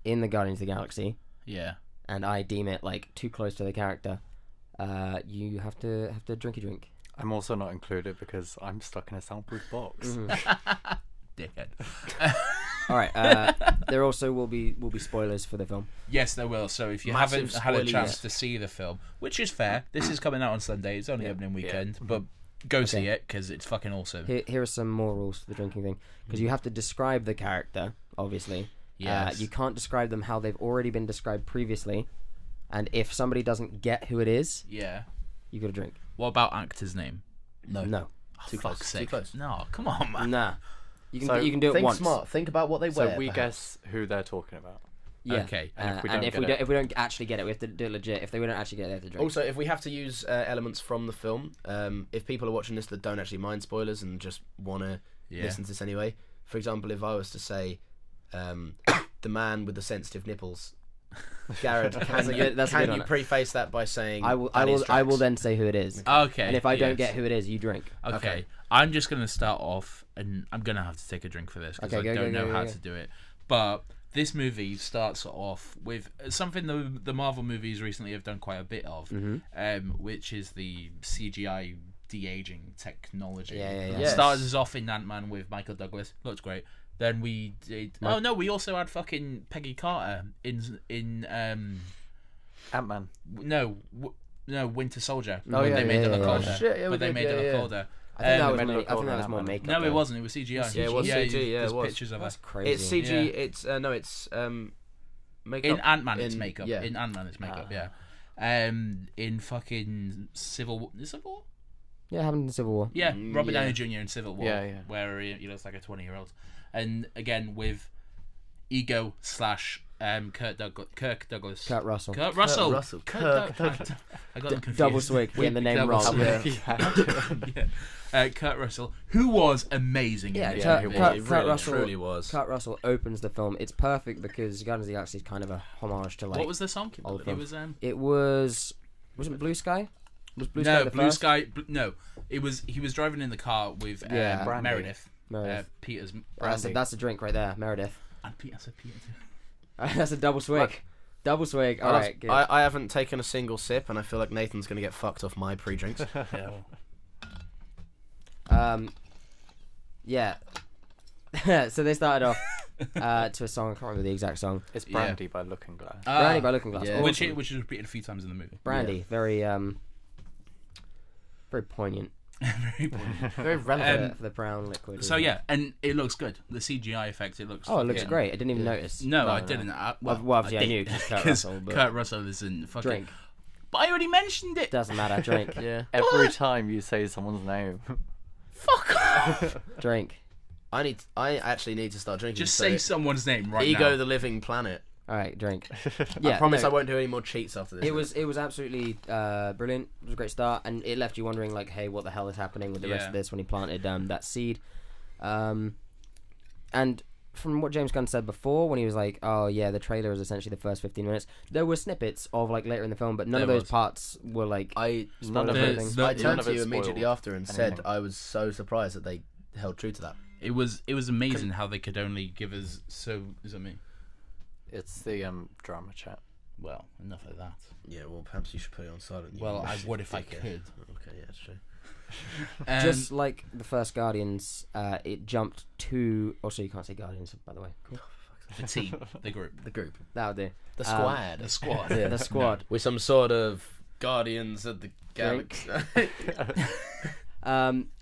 the Guardians of the Galaxy, Yeah. and I deem it like too close to the character, you have to drink a drink. I'm also not included because I'm stuck in a soundproof box. Mm-hmm. Dickhead. All right. There also will be spoilers for the film. Yes, there will. So if you Massive haven't had a spoiler, chance yes. to see the film, which is fair, this is coming out on Sunday. It's only opening weekend, but go see it because it's fucking awesome. Here are some more rules for the drinking thing, because you have to describe the character. Obviously, Yes. you can't describe them how they've already been described previously, and if somebody doesn't get who it is, Yeah. you got to drink. What about actor's name? No, Too close. Fuck's Too sake. close. No, come on, man. nah. You can So, you can do it Think once. smart. Think about what they So wear. we perhaps. guess who they're talking about. Yeah. Okay. And if we don't and get it- if we don't actually get it, we have to do it legit. If they don't actually get it, they have to drink. Also, if we have to use elements from the film, if people are watching this that don't actually mind spoilers and just want to listen to this anyway, for example, if I was to say the man with the sensitive nipples, Garrett, That's a good one. preface that by saying I will then say who it is. Okay. And if I don't yes. get who it is, you drink. Okay. I'm just going to start off, and I'm going to have to take a drink for this because Okay, I don't know how go. to do it. But this movie starts off with something the Marvel movies recently have done quite a bit of, which is the CGI de-aging technology. Yeah. Yes. Started us off in Ant-Man with Michael Douglas. Looks great. Then we did... Oh, no, we also had fucking Peggy Carter in Ant-Man. No, Winter Soldier. Oh, When yeah, they made it yeah, look yeah. older. Oh, shit, yeah, we but they did, made it look older. I think that was made it look I think older that was than more Ant-Man. makeup. No, though. it wasn't. It was CGI. Yeah, it was CG, yeah, there's it was. pictures of That's it. crazy. It's CG. Yeah. It's no, it's makeup. In Ant-Man, it's in- makeup. yeah. In Ant-Man, it's makeup. Yeah. In fucking Civil War. Is Civil War? Yeah, happened in Civil War. Yeah, Robert yeah. Downey Jr. in Civil War. Yeah. Where he looks like a 20-year-old, and again with Ego / Kirk Douglas. Kurt Russell. Kurt Russell. Russell. Kirk. I got them confused. Double swig, getting the name Double wrong. swig. Yeah. Kurt Russell, who was amazing. Yeah, in this Kurt- movie. Kurt- it Kurt really, Russell- truly was. Kurt Russell opens the film. It's perfect because Guardians of the Galaxy is kind of a homage to like. What was the song? old It films. was Wasn't Blue Sky? Was Blue Sky no the Blue first? Sky. No, it was. He was driving in the car with Yeah. Brandy. Meredith. Meredith. Peter's. That's a drink right there, Meredith. And Peter. I said Peter too. That's a double swig. Double swig. All right, good. I haven't taken a single sip, and I feel like Nathan's going to get fucked off my pre-drinks. Yeah. So they started off to a song. I can't remember the exact song. It's Brandy by Looking Glass. Brandy by Looking Glass. yeah. Awesome. Which is repeated a few times in the movie. Brandy, very poignant. Very important. Very relevant. For the brown liquid. So yeah, and it looks good. The CGI effect, it looks. Oh, it looks fucking- great. I didn't even notice. No, I didn't. Well, obviously I did, knew 'cause Kurt 'cause Russell, but- Kurt Russell isn't fucking. Drink. But I already mentioned it. Doesn't matter. Drink. yeah. Every time you say someone's name. Fuck off. Drink. I actually need to start drinking. Just so say someone's name right Ego now. the Living Planet. All right, drink. I promise no, I won't do any more cheats after this. It was absolutely brilliant. It was a great start, and it left you wondering, like, hey, what the hell is happening with the rest Yeah. of this when he planted that seed. And from what James Gunn said before, when he was like, oh yeah, the trailer is essentially the first 15 minutes, there were snippets of like later in the film, but none of There those was. parts were like I None of everything. The- I none turned of to it you immediately spoiled after and said anything. I was so surprised that they held true to that. It was amazing how they could only give us so. Is it me? It's the drama chat. Well, enough of that. Yeah, well, perhaps you should put it on silent. you Well, I massive would if I dickhead. could. Okay, yeah, that's true. just like the first Guardians, it jumped to. Also, you can't say Guardians, by the way. Cool. The team, the group. The group. That'll do. The squad. The squad. Yeah, the squad. With some sort of Guardians of the Galaxy.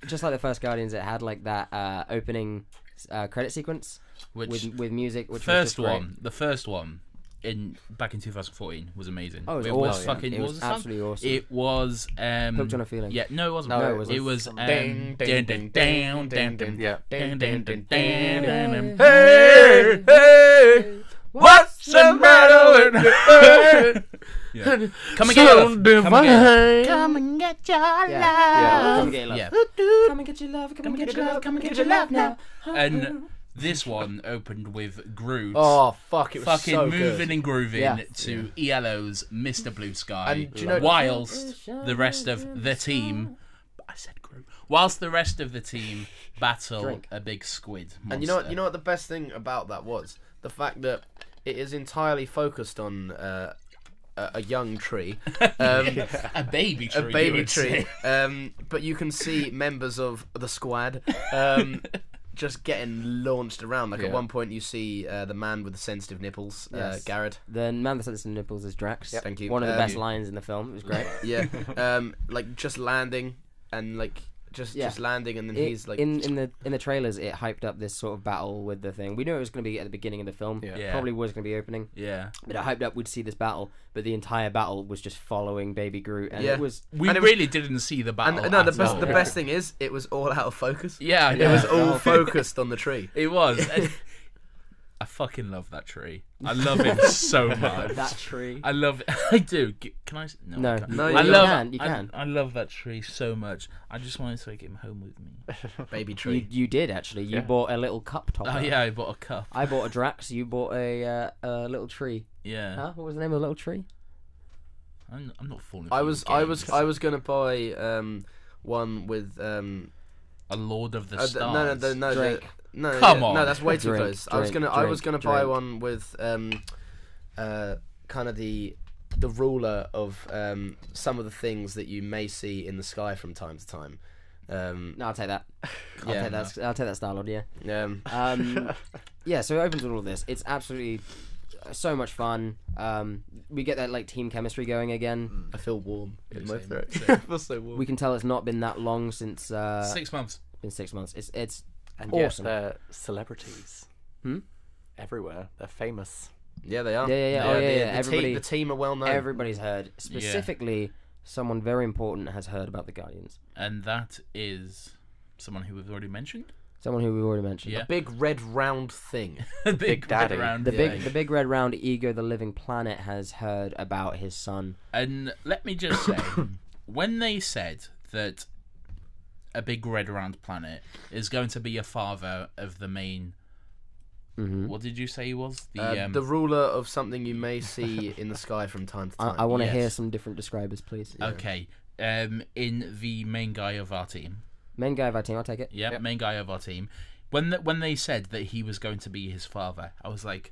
Just like the first Guardians, it had like that opening credit sequence with music. Which was the first one back in 2014 was amazing. Oh, it was awesome. fucking. It was absolutely awesome. It was Hooked on a Feeling. Yeah, no, it wasn't. No, it wasn't. It was Ding, ding, ding, ding, ding, ding. Yeah. Ding, ding, ding, ding, ding, ding. Hey, hey, what's the matter with you? Yeah. Come and get your love. Divine. Come and get your love. Yeah. Come and get your love. Yeah. Come and get your love. Come and get your love. Come and get your love now. And this one opened with Groot. Oh fuck! It was Fucking so moving good. and grooving Yeah. to ELO's Mr. Blue Sky, And do you know- whilst the rest of the team, I said Groot, whilst the rest of the team battle Drink. a big squid monster. And you know what the best thing about that was? The fact that it is entirely focused on a young tree, a baby tree, a baby tree. But you can see members of the squad just getting launched around. Like at one point, you see the man with the sensitive nipples, Yes. Garrett. The man that sends the nipples is Drax. Thank you. One of the Um, best lines in the film. It was great. Yeah, like just landing and like just landing, and then he's like in the trailers, it hyped up this sort of battle with the thing. We knew it was going to be at the beginning of the film. Yeah. Probably was going to be opening. Yeah, But it hyped up we'd see this battle, but the entire battle was just following Baby Groot, and Yeah. it was we And it was- really didn't see the battle. And no, at all. the best thing is it was all out of focus. Yeah, It was all focused on the tree. It was. And I fucking love that tree. I love him so much. that tree. I love it. I do. Can I? No. I can't. No, I you love. can, you can. I love that tree so much. I just wanted to take him home with me. Baby tree. You did actually. You bought a little cup topper. Oh yeah, I bought a cup. I bought a Drax. You bought a little tree. Yeah, Huh? What was the name of the little tree? I'm not falling. For I your was games. gonna buy one with a Lord of the no Stars. Drake. No, Come yeah, on. no, that's way too Drake, close. I was Drake, gonna buy Drake. one with kind of the ruler of some of the things that you may see in the sky from time to time. No, I'll take that. Yeah. I'll take that Star Lord. Yeah. Um, Yeah. So it opens with all of this. It's absolutely so much fun. We get that like team chemistry going again. I feel warm in my Same, throat. same. I feel so warm. We can tell it's not been that long since 6 months. been 6 months. It's And awesome. yet they're celebrities. Hmm? Everywhere. They're famous. Yeah, they are. Yeah. Oh, yeah. The team are well known. Everybody's heard. Specifically, someone very important has heard about the Guardians. And that is someone who we've already mentioned. Someone who we've already mentioned. Yeah. Big red round thing. Big Daddy. round The thing. big red round Ego the Living Planet has heard about his son. And let me just say, when they said that a big red round planet is going to be a father of the main, what did you say he was? The ruler of something you may see in the sky from time to time. I want to Yes. hear some different describers, please. Okay, in the main guy of our team. Main guy of our team, I'll take it. Yeah, main guy of our team. When they said that he was going to be his father, I was like,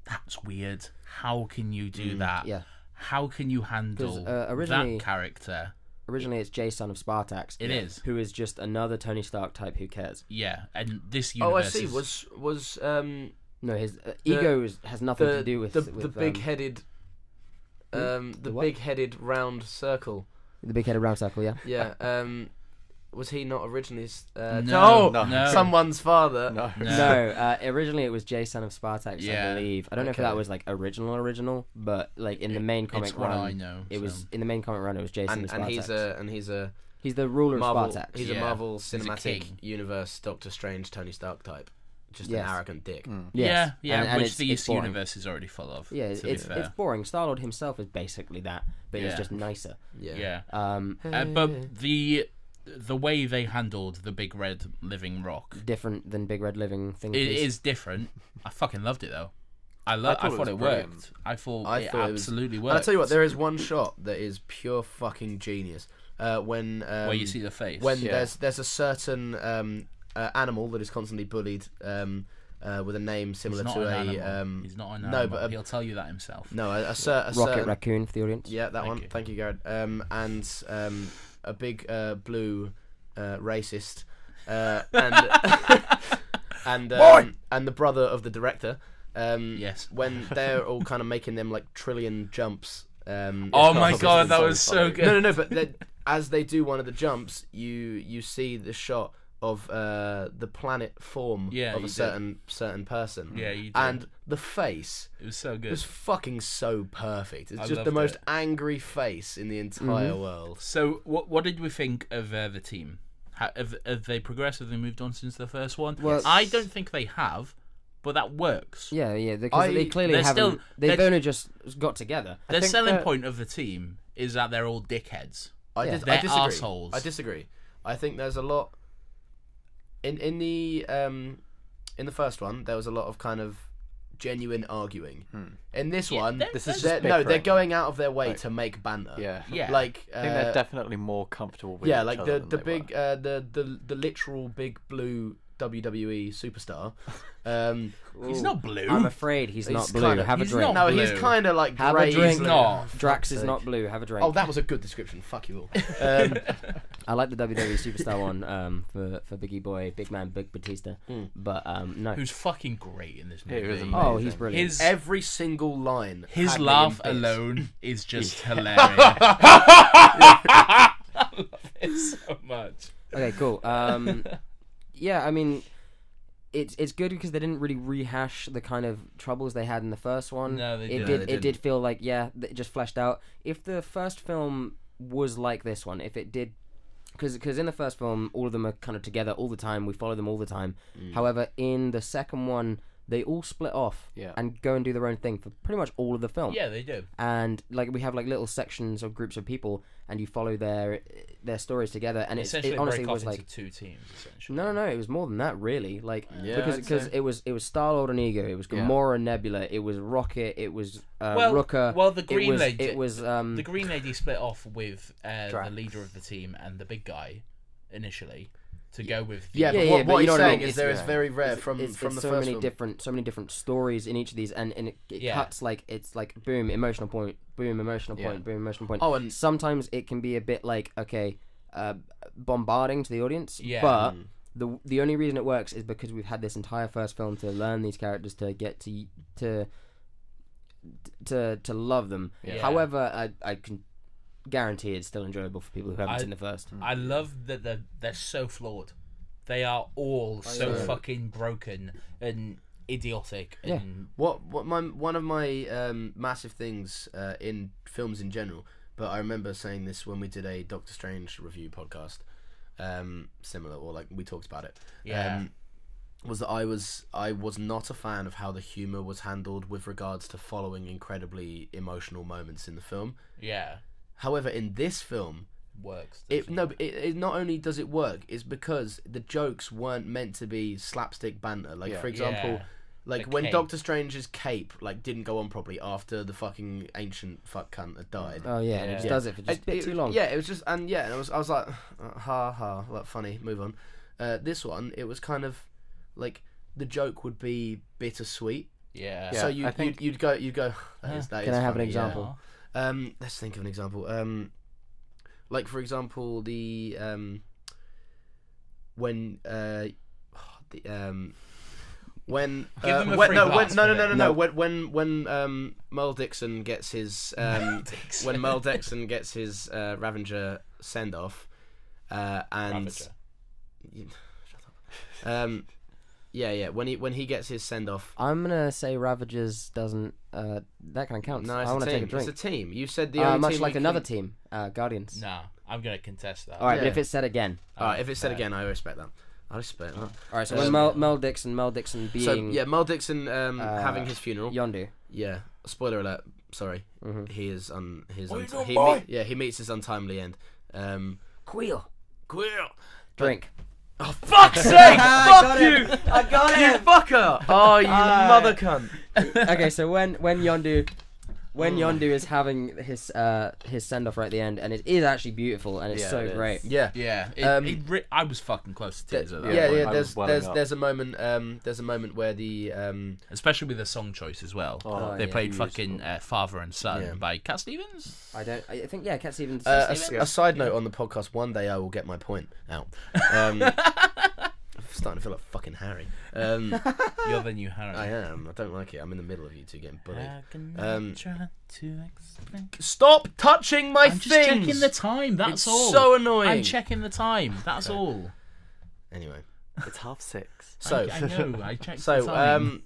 that's weird. How can you do that? Yeah. How can you handle 'Cause, originally- that character? Originally, it's Jay, son of Spartax. It is. Who is just another Tony Stark type who cares. Yeah, and this Oh, I universe see. is... Was No, his ego has nothing to do with the with, big-headed the what? big-headed round circle. the big-headed round circle. Yeah. Yeah. Was he not originally? No. Someone's father. No. No, originally it was Jay, son of Spartax, Yeah. I believe. I don't know if Okay. that was like original, but like in the main comic It's what run, I know. it was so. in the main comic run. It was Jay, son And of Spartax. he's a He's the ruler Marvel. of Spartax. He's a Yeah. Marvel He's a Cinematic king. Universe Doctor Strange Tony Stark type. Just Yes. an arrogant dick. Yes. Yeah, and which it's this boring. universe is already full of. Yeah, to be it's fair. boring. Star-Lord himself is basically that, but he's Yeah. just nicer. Yeah. Yeah. But the way they handled the big red living rock, Different than Big Red Living thing. it is different. I fucking loved it though. I thought it brilliant. worked. I thought I it thought it was- absolutely And worked. I'll tell you what, there is one shot that is pure fucking genius. When where you see the face. when Yeah. there's a certain animal that is constantly bullied with a name he's similar not to an a animal. He's not an no, animal. but He'll tell you that himself. no a Rocket certain Raccoon for the audience. yeah, that Thank one. you. Thank you, Garrett. And a big blue racist and and the brother of the director Yes. When they're all kind of making them like trillion jumps. Oh my god, that was so good. No, but as they do one of the jumps, you see the shot of the planet form of a certain person. Yeah, you do. And the face. It was so good. It was fucking so perfect. It's just the most angry face in the entire world. So, what did we think of the team? Have they progressed? Have they moved on since the first one? Well, I don't think they have, but that works. Yeah, because they clearly haven't. They've only just got together. The selling point of the team is that they're all dickheads. I disagree. Arseholes. I disagree. I think there's a lot in the first one. There was a lot of kind of genuine arguing. In this one, they're going out of their way to make banter. Yeah. Like I think they're definitely more comfortable with each like other the big the literal big blue WWE superstar. He's not blue. I'm afraid he's not blue. Have a drink. No, he's kind of like have grey. a drink. He's not. Drax is not blue. Have a drink. Oh, that was a good description. Fuck you all. I like the WWE superstar one for Biggie Boy, Big Man, Big Batista. But no. Who's fucking great in this movie. Oh, he's brilliant. Every single line. His laugh alone is just hilarious. I love it so much. Okay, cool. Yeah, I mean, it's good because they didn't really rehash the kind of troubles they had in the first one. No, they didn't. It did feel like, it just fleshed out. If the first film was like this one, if it did... Because in the first film, all of them are kind of together all the time. We follow them all the time. However, in the second one, they all split off and go and do their own thing for pretty much all of the film. Yeah, they do. And like we have like little sections of groups of people, and you follow their stories together. And it honestly was like two teams. Essentially. No, it was more than that, really. Like because it was Star-Lord and Ego, it was Gamora and Nebula, it was Rocket, it was Rooker. Well, the Green Lady. It was the Green Lady split off with the leader of the team and the big guy initially. To go with what he's saying is there is very rare from the so first many film. so many different stories in each of these, and it cuts like it's like boom, emotional point, boom, emotional point, boom, emotional point. Oh, and sometimes it can be a bit like bombarding to the audience. Yeah. But the only reason it works is because we've had this entire first film to learn these characters, to get to love them. Yeah. However, I can guarantee it's still enjoyable for people who haven't seen the first. I love that they're so flawed. They are all so fucking broken and idiotic. And one of my massive things in films in general, but I remember saying this when we did a Doctor Strange review podcast, similar, or like we talked about it. Was that I was not a fan of how the humor was handled with regards to following incredibly emotional moments in the film. Yeah. However, in this film, works. It not only does it work, it's because the jokes weren't meant to be slapstick banter. Like for example, like when Doctor Strange's cape like didn't go on properly after the fucking ancient fuck cunt had died. Oh yeah, and it just does it for just a bit too long. Yeah, it was just and I was like, ha ha, like funny. Move on. This one, it was kind of like the joke would be bittersweet. Yeah. So you'd go. That is Can I have funny, an example? Let's think of an example. Like for example, the when Merle Dixon gets his when Merle Dixon gets his Ravager send off, and Ravager. Shut up. When he gets his send off, I'm gonna say Ravagers doesn't that kind of counts. No, it's I want a to team. take a drink. It's a team. You said the only much team like another team, Guardians. Nah, I'm gonna contest that. All right, but if it's said again. All right, if it's said again, I respect that. I respect that. All right, so when Mel Dixon being Mel Dixon having his funeral. Yondu. Yeah. Spoiler alert. Sorry. He is on his. He meets his untimely end. Queel. Drink. Oh fuck's sake! Fuck you! I got it! You fucker! Oh, you mother cunt! Okay, so when Yondu is having his send off right at the end, and it is actually beautiful, and it's great. Yeah. I was fucking close to tears at that. Yeah. There's a moment. There's a moment where the especially with the song choice as well. They played fucking Father and Son by Cat Stevens. I think Cat Stevens. A side note on the podcast: one day I will get my point out. starting to feel like fucking Harry. You're the new Harry. I am. I don't like it. I'm in the middle of you two getting bullied. Try to explain. Stop touching my I'm things! just checking the time, that's It's all. so annoying. I'm checking the time, that's all. Anyway. It's 6:30. So, I know, I checked the time.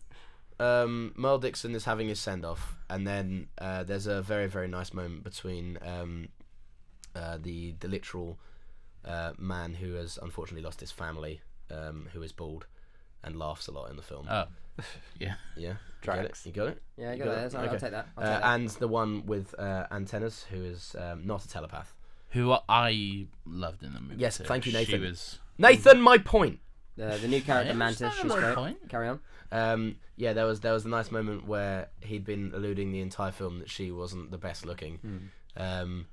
Merle Dixon is having his send-off, and then there's a very, very nice moment between the literal man who has unfortunately lost his family, who is bald and laughs a lot in the film. Oh, yeah. Yeah, Drax. You got it? Yeah, I You got it. Okay. I'll take that. I'll take that. And the one with antennas, who is not a telepath. Who I loved in the movie. Yes, too. thank you, Nathan. She was... Nathan, my point. The new character Mantis, she's great. Carry on. Yeah, there was a nice moment where he'd been alluding the entire film that she wasn't the best looking, and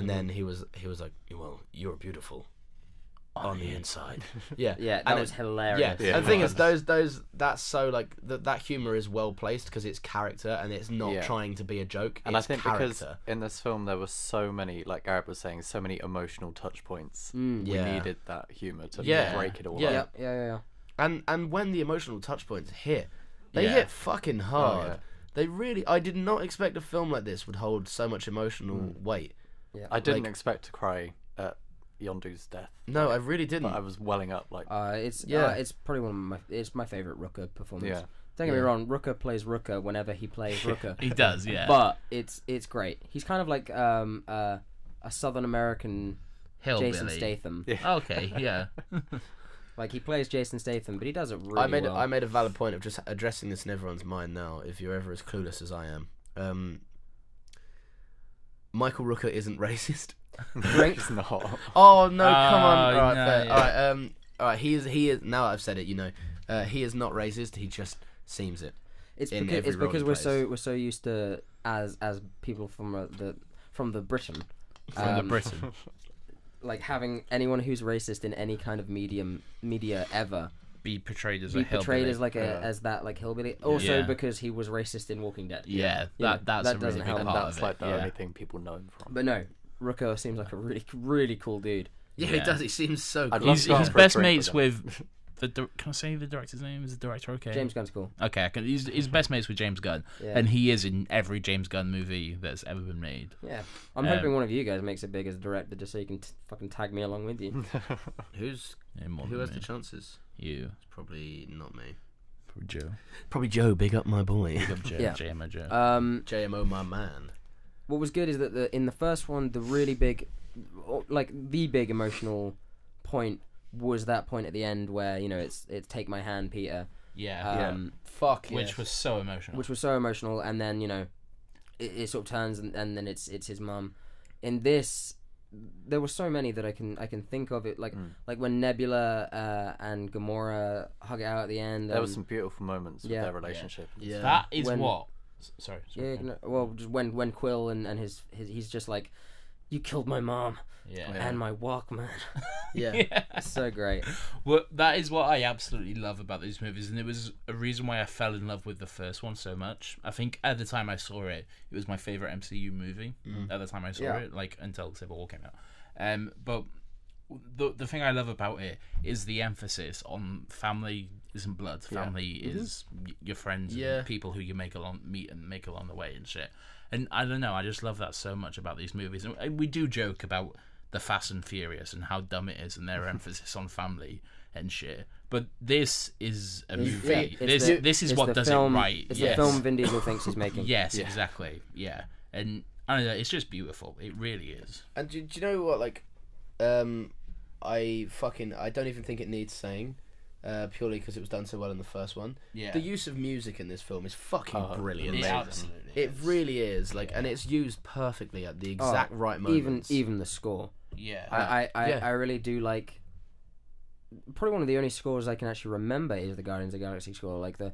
then he was like, "Well, you're beautiful on the inside." Yeah, Yeah, that and was hilarious. Yeah, and the thing is, that's so like that humor is well placed because it's character and it's not trying to be a joke. And it's I think character. because in this film there were so many, like Garrett was saying, so many emotional touch points. We Yeah. needed that humor to break it all Yeah. up. Yeah. And when the emotional touch points hit, they Yeah. hit fucking hard. Oh, yeah. They really. I did not expect a film like this would hold so much emotional weight. Yeah. I didn't Like- expect to cry at Yondu's death, No, I really didn't. but I was welling up like. It's probably it's my favorite Rooker performance. Yeah. Don't get me wrong, Rooker plays Rooker whenever he plays Rooker. He does, yeah. But it's great. He's kind of like a Southern American Hillbilly. Jason Statham. Okay, yeah. Like he plays Jason Statham, but he does it really I well. made a valid point of just addressing this in everyone's mind now. If you're ever as clueless as I am, Michael Rooker isn't racist. It's not. Oh no! Come on! Oh, All right, no, fair. yeah. All right. He is. Now I've said it. You know, he is not racist. He just seems it. It's in because, every it's role because he we're so used to as people from the Britain. From the Britain. Like having anyone who's racist in any kind of media ever Be portrayed as be a portrayed hillbilly. as like as that like hillbilly. Also Yeah. because he was racist in Walking Dead. Yeah, You know, that's that a doesn't really help. big And part that's of like it. the Yeah. only thing people know him from. But no, Rooker seems like a really cool dude. Yeah, he does. He seems so I'd cool. love He's to go out for a best drink mates with with can I say the director's name? Is the director okay? James Gunn's cool. Okay, he's best mates with James Gunn, Yeah. and he is in every James Gunn movie that's ever been made. Yeah, I'm hoping one of you guys makes it big as a director, just so you can fucking tag me along with you. Who's Yeah, more who than has me. the chances? You, It's probably not me. probably Joe. Probably Joe. Big up my boy. Big up Joe. Yeah. JMO Joe. JMO, my man. What was good is that in the first one, the really big, like the big emotional point was that point at the end where it's take my hand, Peter. yeah, Fuck. which yes. was so emotional. Which was so emotional, and then it sort of turns, and then it's his mum. In this, there were so many that I can think of it, like when Nebula and Gamora hug it out at the end. There were some beautiful moments with their relationship. Yeah. That is When- what. Sorry. Yeah, well, just when Quill and his he's just like, you killed my mom Yeah. and my Walkman. Yeah. It's so great. Well, that is what I absolutely love about these movies, and it was a reason why I fell in love with the first one so much. I think at the time I saw it, it was my favorite MCU movie. At the time I saw it, like until Civil War came out. But the thing I love about it is the emphasis on family isn't blood. Family is your friends, and people who you meet and make along the way and shit. And I don't know, I just love that so much about these movies. And we do joke about the Fast and Furious and how dumb it is and their emphasis on family and shit. But this is a movie. This is what does it right. It's Yes. the film Vin Diesel thinks he's making. Yes, exactly. Yeah. And I don't know, it's just beautiful. It really is. And do you know what? Like, I don't even think it needs saying. Purely because it was done so well in the first one. Yeah. The use of music in this film is fucking brilliant. It absolutely It is. really is. Like, and it's used perfectly at the exact right moments. Even the score. Yeah. I really do like. Probably one of the only scores I can actually remember is the Guardians of the Galaxy score, like the.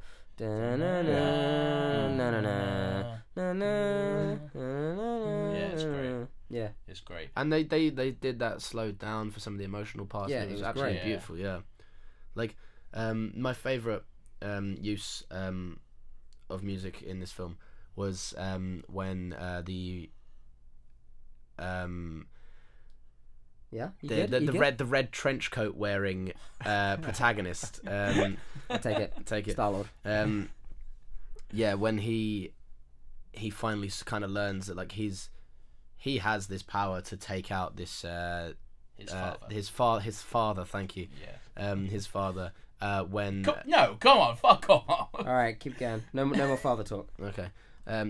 Yeah, it's great. Yeah. It's great. And they did that slowed down for some of the emotional parts. Yeah, and it was it was absolutely great. beautiful. Yeah, like my favorite use of music in this film was when Yeah, the red trench coat wearing protagonist. I'll take it. Take it. Star-Lord. Yeah, when he finally kind of learns that like he has this power to take out this his father. Thank you. Yeah. His father. When no, come on, fuck off. All right, keep going. No more father talk. Okay.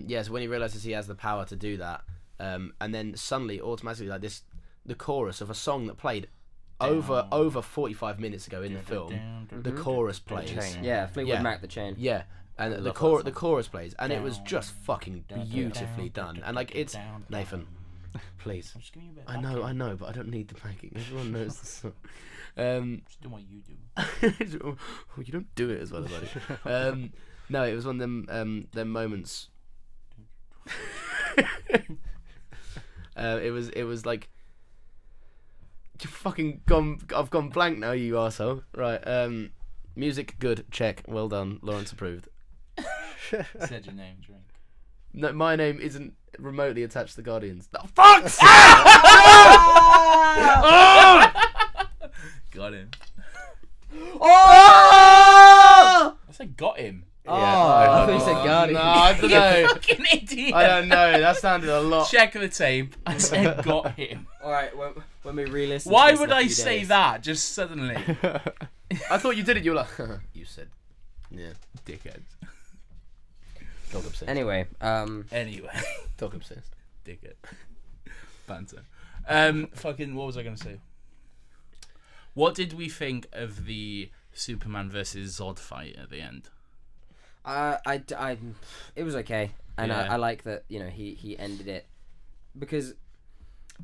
Yeah. So when he realizes he has the power to do that, and then suddenly, automatically, like the chorus of a song that played over 45 minutes ago in the film, the chorus plays. Yeah, Fleetwood Mac, The Chain. Yeah. And the chorus plays, and it was just fucking beautifully done. And like it's Nathan, please. I know, but I don't need the backing. Everyone knows the song. Just do what you do. You don't do it as well as I do. No, it was one of them moments. It was like you fucking gone. I've gone blank now, you arsehole. Right. Music good. Check. Well done. Lawrence approved. Said your name, drink. No, my name isn't remotely attached to the Guardians. No, fuck! Got him. Oh! I said got him. Oh, I thought you said Guardians. No, I don't know. You fucking idiot. I don't know. That sounded a lot. Check the tape. I said got him. Alright, when we re-listen. Why would I say that just suddenly? I thought you did it. You were like, you said, yeah, Dickhead. dog obsessed. Anyway, Dog obsessed. Dickhead. Banter. Fucking, what was I going to say? What did we think of the Superman versus Zod fight at the end? It was okay, and Yeah. I like that. You know, he ended it because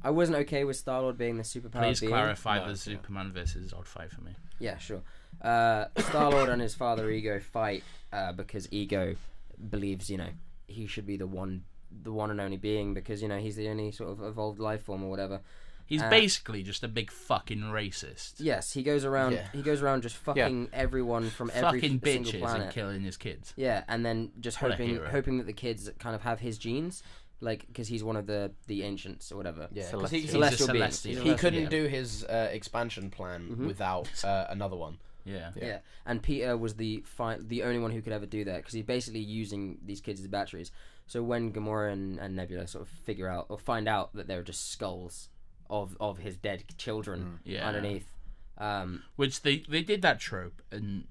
I wasn't okay with Star-Lord being the superpower. Please being. clarify the Superman versus Zod fight for me. Yeah, sure. Star-Lord and his father Ego fight because Ego believes, you know, he should be the one and only being because, you know, he's the only sort of evolved life form or whatever. He's basically just a big fucking racist. Yes, he goes around. Yeah. He goes around just fucking everyone from every Fucking single bitches planet. and killing his kids. Yeah, and then just What a hoping hero. that the kids kind of have his genes, like because he's one of the ancients or whatever. Yeah, Celestial. because He's a Celestial being. celestial. He's a he couldn't yeah. do his expansion plan without another one. Yeah. Yeah, and Peter was the only one who could ever do that because he's basically using these kids as batteries. So when Gamora and Nebula sort of find out that they're just skulls of his dead children underneath, Which they did that trope, and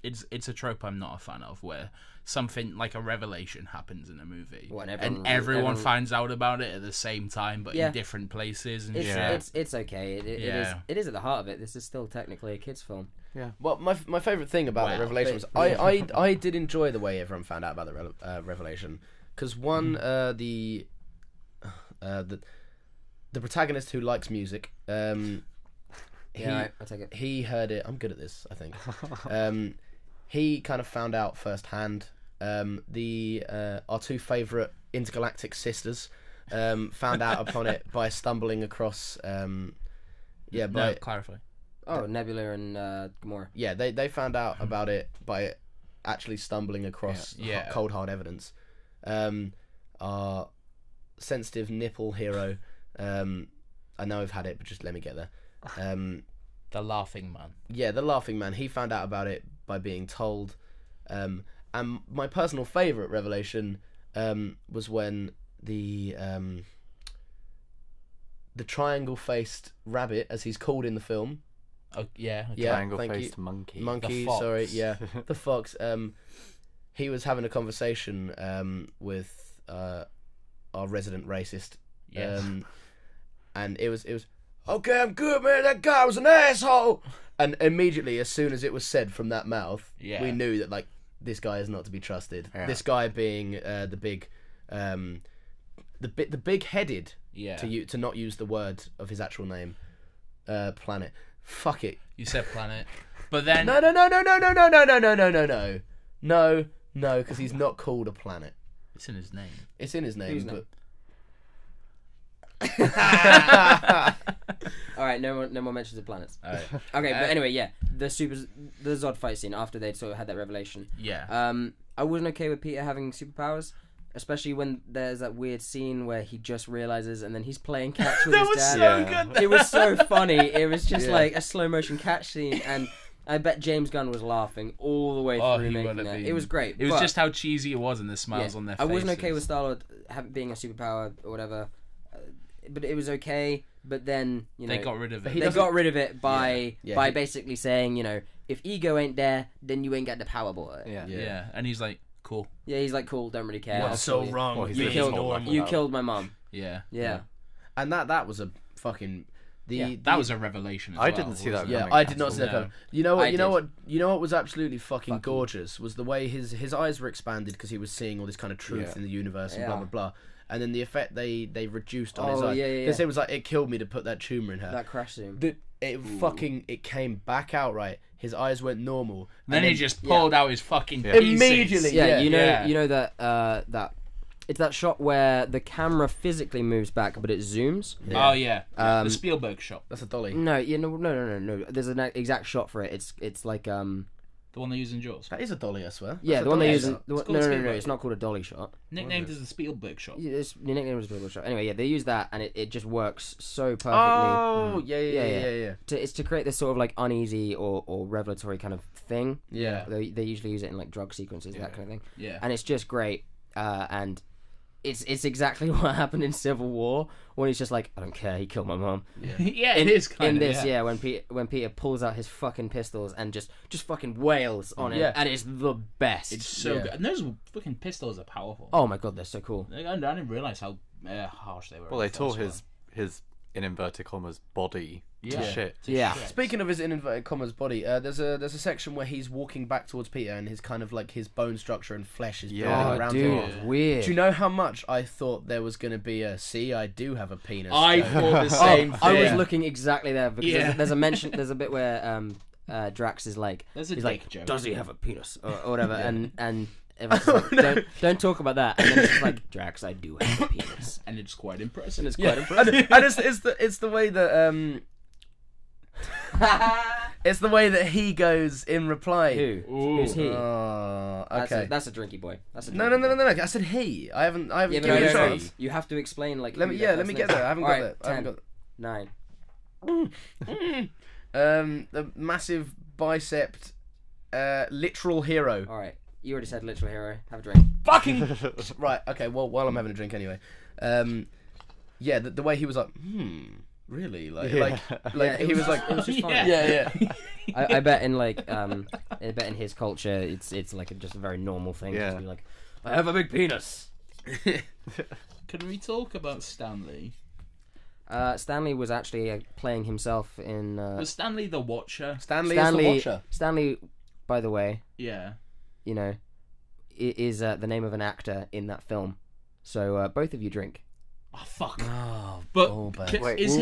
it's a trope I'm not a fan of, where something like a revelation happens in a movie, and everyone finds out about it at the same time, but in different places and shit. It's okay. It is at the heart of it. This is still technically a kids' film. Yeah. Well, my favourite thing about the revelation was I did enjoy the way everyone found out about the revelation, because one the protagonist who likes music, I take it. He heard it. I'm good at this, I think. He kind of found out firsthand. Our two favourite intergalactic sisters found out upon it by stumbling across. Clarify. Oh, Nebula and Gamora. Yeah, they found out about it by actually stumbling across cold hard evidence. Our sensitive nipple hero. I know I've had it, but just let me get there. The Laughing Man. Yeah, the Laughing Man. He found out about it by being told. And my personal favourite revelation was when the triangle-faced rabbit, as he's called in the film. Oh yeah, okay. Yeah, triangle-faced monkey. Monkey, sorry, yeah, the fox. He was having a conversation with our resident racist. Yes. And it was okay, I'm good, man. That guy was an asshole. And immediately, as soon as it was said from that mouth, we knew that like this guy is not to be trusted. Yeah. This guy being the big-headed, to not use the word of his actual name, planet. Fuck it. You said planet, but then no, because he's not called a planet. It's in his name. It's in his name, but. All right, no more mentions of planets. All right. Okay, but anyway, yeah, the Zod fight scene after they'd sort of had that revelation. Yeah. I wasn't okay with Peter having superpowers. Especially when there's that weird scene where he just realizes and then he's playing catch with That his was dad. so Yeah. good. It was so funny. It was just Yeah. like a slow motion catch scene, and I bet James Gunn was laughing all the way through he making would have it. been. It was great. It was but, just how cheesy it was and the smiles yeah, on their I faces. wasn't okay with Star-Lord being a superpower or whatever, but it was okay. But then They got rid of it. They got rid of it by Yeah, he- basically saying, if ego ain't there, then you ain't got the power, boy. Yeah. Yeah, and he's like, cool. Yeah, he's like, cool, don't really care. I'll What's kill so you. wrong? Well, he's with been being told like normal? You that. killed my mom. Yeah. Yeah. And that was a fucking That was a revelation as I well. didn't see that wasn't it? Yeah, coming I did at not all. see that No. coming. You know what? I You know did. what? You know what was absolutely fucking Fuck you. gorgeous was the way his eyes were expanded because he was seeing all this kind of truth Yeah. in the universe and Yeah. blah blah blah. And then the effect they reduced on his Oh, eye. yeah, yeah, Because yeah. it was like it killed me to put that tumor in her. That crash zoom. It came back out right. His eyes went normal. And then he just pulled out his fucking Yeah. pieces. Immediately, Yeah, yeah. you know that it's that shot where the camera physically moves back, but it zooms. Oh yeah, Um, the Spielberg shot, That's a dolly. No, no. There's an exact shot for it. It's like the one they use in Jaws, That is a dolly, I swear. yeah, That's the a one they dolly use. shot. In, the one, called no, Spielberg. it's not called a dolly shot. nicknamed as the Spielberg shot. It's, the nickname was a Spielberg shot. Anyway, yeah, they use that, and it just works so perfectly. Oh, yeah. Yeah. It's to create this sort of like uneasy or revelatory kind of thing. Yeah. They usually use it in like drug sequences, that kind of thing. Yeah, And it's just great. And it's exactly what happened in Civil War when he's just like, I don't care, he killed my mom. yeah, it is kind In of this, yeah, when Peter pulls out his fucking pistols and just fucking wails on it, Yeah. and it's the best. It's so Yeah. good, and those fucking pistols are powerful. Oh my god, they're so cool. I didn't realize how harsh they were. Well, they in the tore first his in inverted commas body Yeah. to shit. Yeah. one. Speaking of his in inverted commas body, there's a section where he's walking back towards Peter and his kind of like his bone structure and flesh is Yeah. building Oh, around dude, him. it's weird. Do you know how much I thought there was going to be a "see, I do have a penis"? I joke? thought the same thing. I was looking exactly there because Yeah. there's a mention. There's a bit where Drax is like, There's a he's dick like, joke. does he have a penis or whatever? And everyone's like, don't talk about that. And then it's just like, Drax, I do have a penis. And it's quite impressive. And it's Yeah, quite impressive. and it's the way that it's the way that he goes in reply. Who? Ooh. Who's he? Oh, okay. That's a drinky boy. That's a No. I said he. I haven't Yeah, but given no, it a no, chance. you have to explain like. Let who me that let me person get is. there. I haven't got Alright, there. I haven't 10, got 9. the massive bicep literal hero. All right, you already said literal hero. Have a drink. Fucking right. Okay. Well, while I'm having a drink anyway. Yeah, the way he was like, really, like Yeah, he was like, it was just fun. yeah. I bet in like I bet in his culture it's like just a very normal thing Yeah. to be like, I have a big penis. Could we talk about Stanley? Stanley was actually playing himself in Was Stanley the Watcher? Stanley is the Watcher. Stanley, by the way, Yeah. you know, is the name of an actor in that film. So both of you drink. Oh fuck. Oh, But Wait, is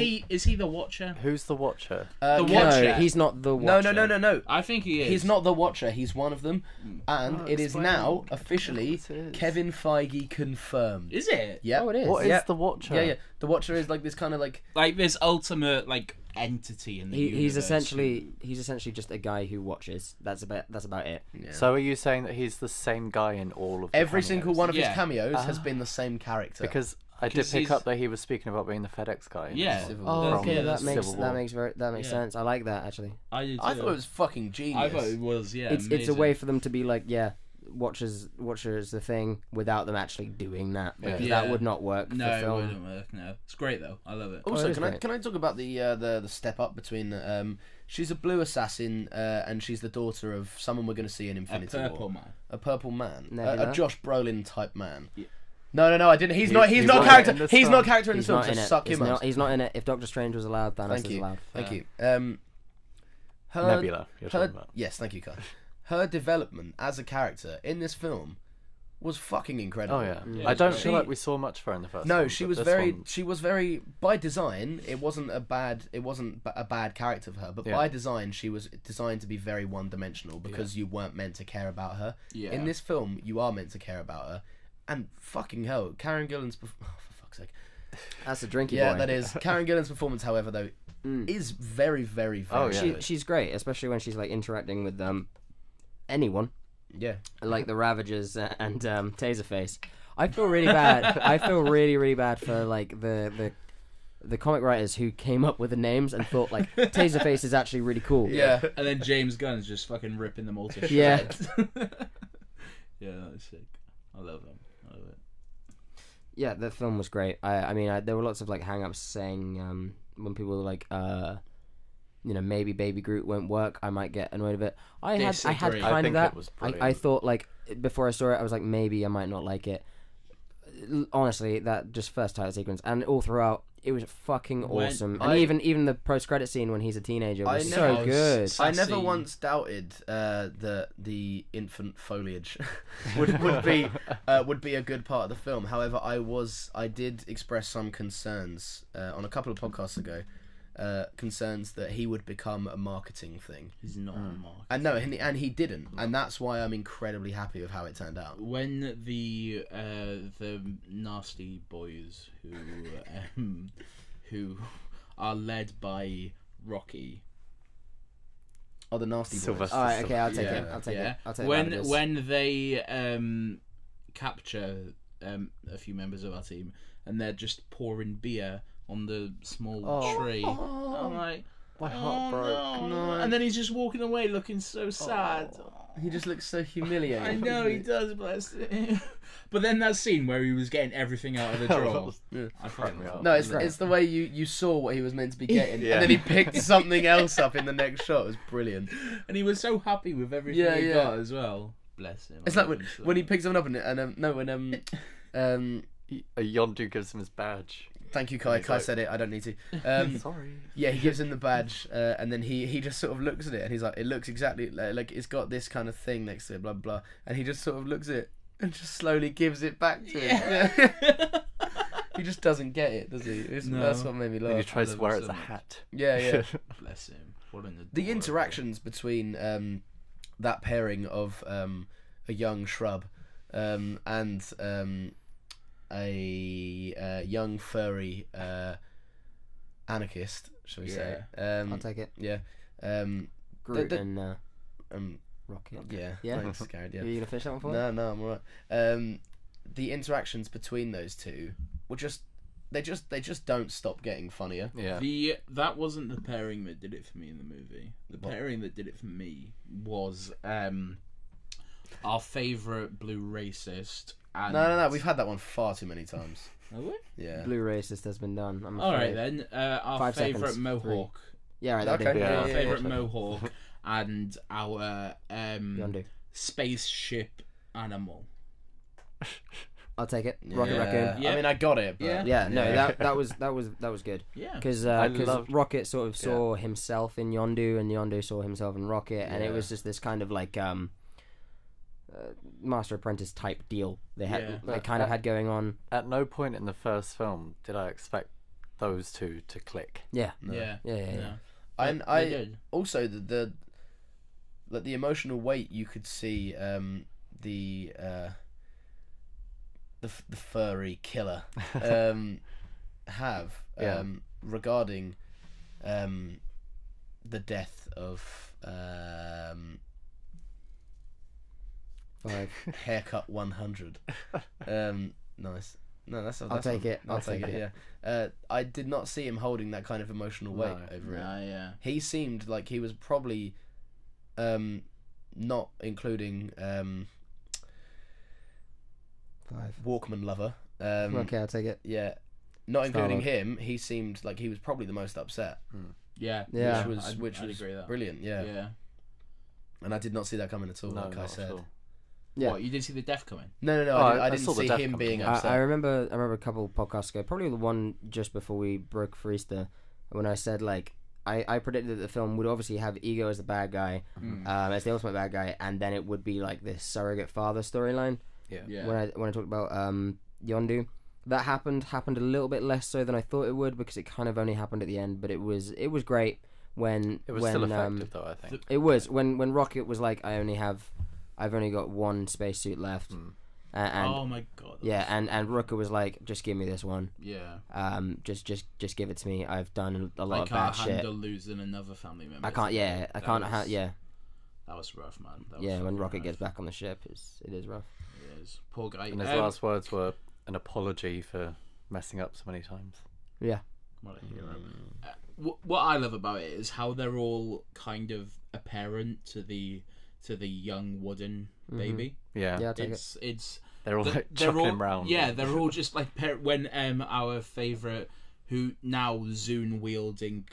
he the Watcher? Who's the Watcher? The Kev- Watcher. No, he's not the Watcher. No. I think he is. He's not the Watcher. He's one of them, and Oh, it is explain now officially what it is. Kevin Feige confirmed. Is it? Yeah. Oh, it is. What is Yeah. the Watcher? Yeah. The Watcher is like this kind of like. Like this ultimate like entity in the universe. He's essentially just a guy who watches. That's about it. Yeah. So are you saying that he's the same guy in all of the Every cameos? single one of his Yeah. cameos has been the same character. Because I did Because pick he's- up that he was speaking about being the FedEx guy. in Yeah. Civil Oh, War. okay, yeah, that makes Civil War. that makes Yeah. sense. I like that actually. I I thought it was fucking genius. I thought it was. Yeah. It's a amazing. way for them to be like, yeah, Watcher is the thing without them actually doing that because Yeah. that would not work No, for it film. wouldn't work. No, it's great though. I love it. Also, it is can I great. talk about the step up between she's a blue assassin and she's the daughter of someone we're going to see in A Infinity purple War. man. A purple man, Nebula? a Josh Brolin type man. Yeah. No, I didn't. He's He- not. he He's not wasn't character. in the He's film. not character in the He's film. not in So it. suck He's your not, mouth. he's not in it. If Doctor Strange was allowed, Thanos Thank is you. allowed. Thank you. Her, Nebula, you're her, talking about. yes, thank you, Kai. Her development as a character in this film was fucking incredible. Oh yeah. Yeah, I don't she- feel like we saw much for her in the first No, one, she but was this very. one- She was very. By design, it wasn't a bad. It wasn't a bad character for her. But Yeah. by design, she was designed to be very one-dimensional because you weren't meant to care about her. Yeah. In this film, you are meant to care about her. And fucking hell, Karen Gillan's. Oh, for fuck's sake. That's a drinky Yeah, boy. that is. Karen Gillan's performance, however, though, is very, very, very. Oh, yeah. good. She's great, especially when she's like interacting with anyone Yeah. like the Ravagers and Taserface. I feel really bad. I feel really bad for like the comic writers who came up with the names and thought like Taserface is actually really cool. Yeah. And then James Gunn's just fucking ripping them all to shreds. Yeah. Yeah, that was sick. I love them. I love it. Yeah, the film was great. I mean, there were lots of like hang-ups saying when people were like, maybe Baby Groot won't work. I might get annoyed with it. I had Disagree. kind of that. It was brilliant. I thought like before I saw it, I was like, maybe I might not like it. Honestly, that just first title sequence and all throughout, it was fucking awesome. And even the post-credit scene when he's a teenager was so good. I never once doubted that the infant foliage would be a good part of the film. However, I did express some concerns on a couple of podcasts ago. Concerns that he would become a marketing thing. He's not a marketing. And he didn't, and that's why I'm incredibly happy with how it turned out. When the nasty boys who are led by Rocky. Oh, the nasty boys. All right, okay, I'll take it. I'll take it. When they capture a few members of our team and they're just pouring beer on the small tree. I'm like, my heart broke. No. And then he's just walking away looking so sad. He just looks so humiliated. I know he does, bless him. But then that scene where he was getting everything out of the drawer. I fucking love. No, it's the way you saw what he was meant to be getting, and then he picked something else up in the next shot. It was brilliant. And he was so happy with everything he got as well. Bless him. It's like when he picks something up Yondu gives him his badge. Thank you, Kai. Kai said it. I don't need to. Sorry. Yeah, he gives him the badge, and then he just sort of looks at it, and he's like, it looks exactly like it's got this kind of thing next to it, blah blah. And he just sort of looks at it and just slowly gives it back to him. Yeah. He just doesn't get it, does he? That's what made me laugh. And he tries to wear it as a hat. Yeah. Bless him. What an the interactions between that pairing of a young shrub and a young furry anarchist, shall we say? I'll take it. Yeah. Groot and Rocket. Yeah. Thanks, Garrett. Yeah. Are you gonna finish that one for me? No, I'm alright. The interactions between those two were they just don't stop getting funnier. Yeah. That wasn't the pairing that did it for me in the movie. The pairing that did it for me was our favourite blue racist. And... No. We've had that one far too many times. Have we? Yeah. Blue racist has been done. All right then. Our favourite Mohawk. 3. Yeah, right. Okay. Our favourite Mohawk and our Yondu. Spaceship animal. I'll take it. Rocket Raccoon. Yeah. I mean, I got it. But... that was good. Yeah. Because Rocket sort of saw himself in Yondu, and Yondu saw himself in Rocket, and it was just this kind of like Master Apprentice type deal they had had going on. At no point in the first film did I expect those two to click. Yeah. No. Yeah. And I also the emotional weight you could see the furry killer have regarding the death of 5. Haircut 100. Nice. No, I'll take it. I'll take it. Yeah. I did not see him holding that kind of emotional weight over it. Yeah. He seemed like he was probably not including 5. Walkman lover. Okay, I'll take it. Yeah. Not including him, he seemed like he was probably the most upset. Yeah. Which was agree with that. brilliant. Yeah. And I did not see that coming at all. No, like I said. Yeah. What, you didn't see the death coming? No. I didn't see him being upset. I remember a couple of podcasts ago, probably the one just before we broke for Easter, when I said like I predicted that the film would obviously have Ego as the bad guy, as the ultimate bad guy, and then it would be like this surrogate father storyline. Yeah. When I talked about Yondu, that happened a little bit less so than I thought it would, because it kind of only happened at the end, but it was great when it was still effective though, I think. It was when Rocket was like, I've only got one spacesuit left. And oh my god. Yeah, and Rooker was like, just give me this one. Yeah. Just give it to me. I've done a lot of bad shit. I can't handle losing another family member. I can't. Yeah, I can't. Yeah. That was rough, man. That was when fucking Rocket rough. gets back on the ship, it is rough. It is. Poor guy. And his last words were an apology for messing up so many times. Yeah. What a hero. What I love about it is how they're all kind of a parent to the young wooden baby. Yeah. Yeah, I'll take it. It's They're all like chucking him round. Yeah, they're all just like when our favourite, who now Zune wielding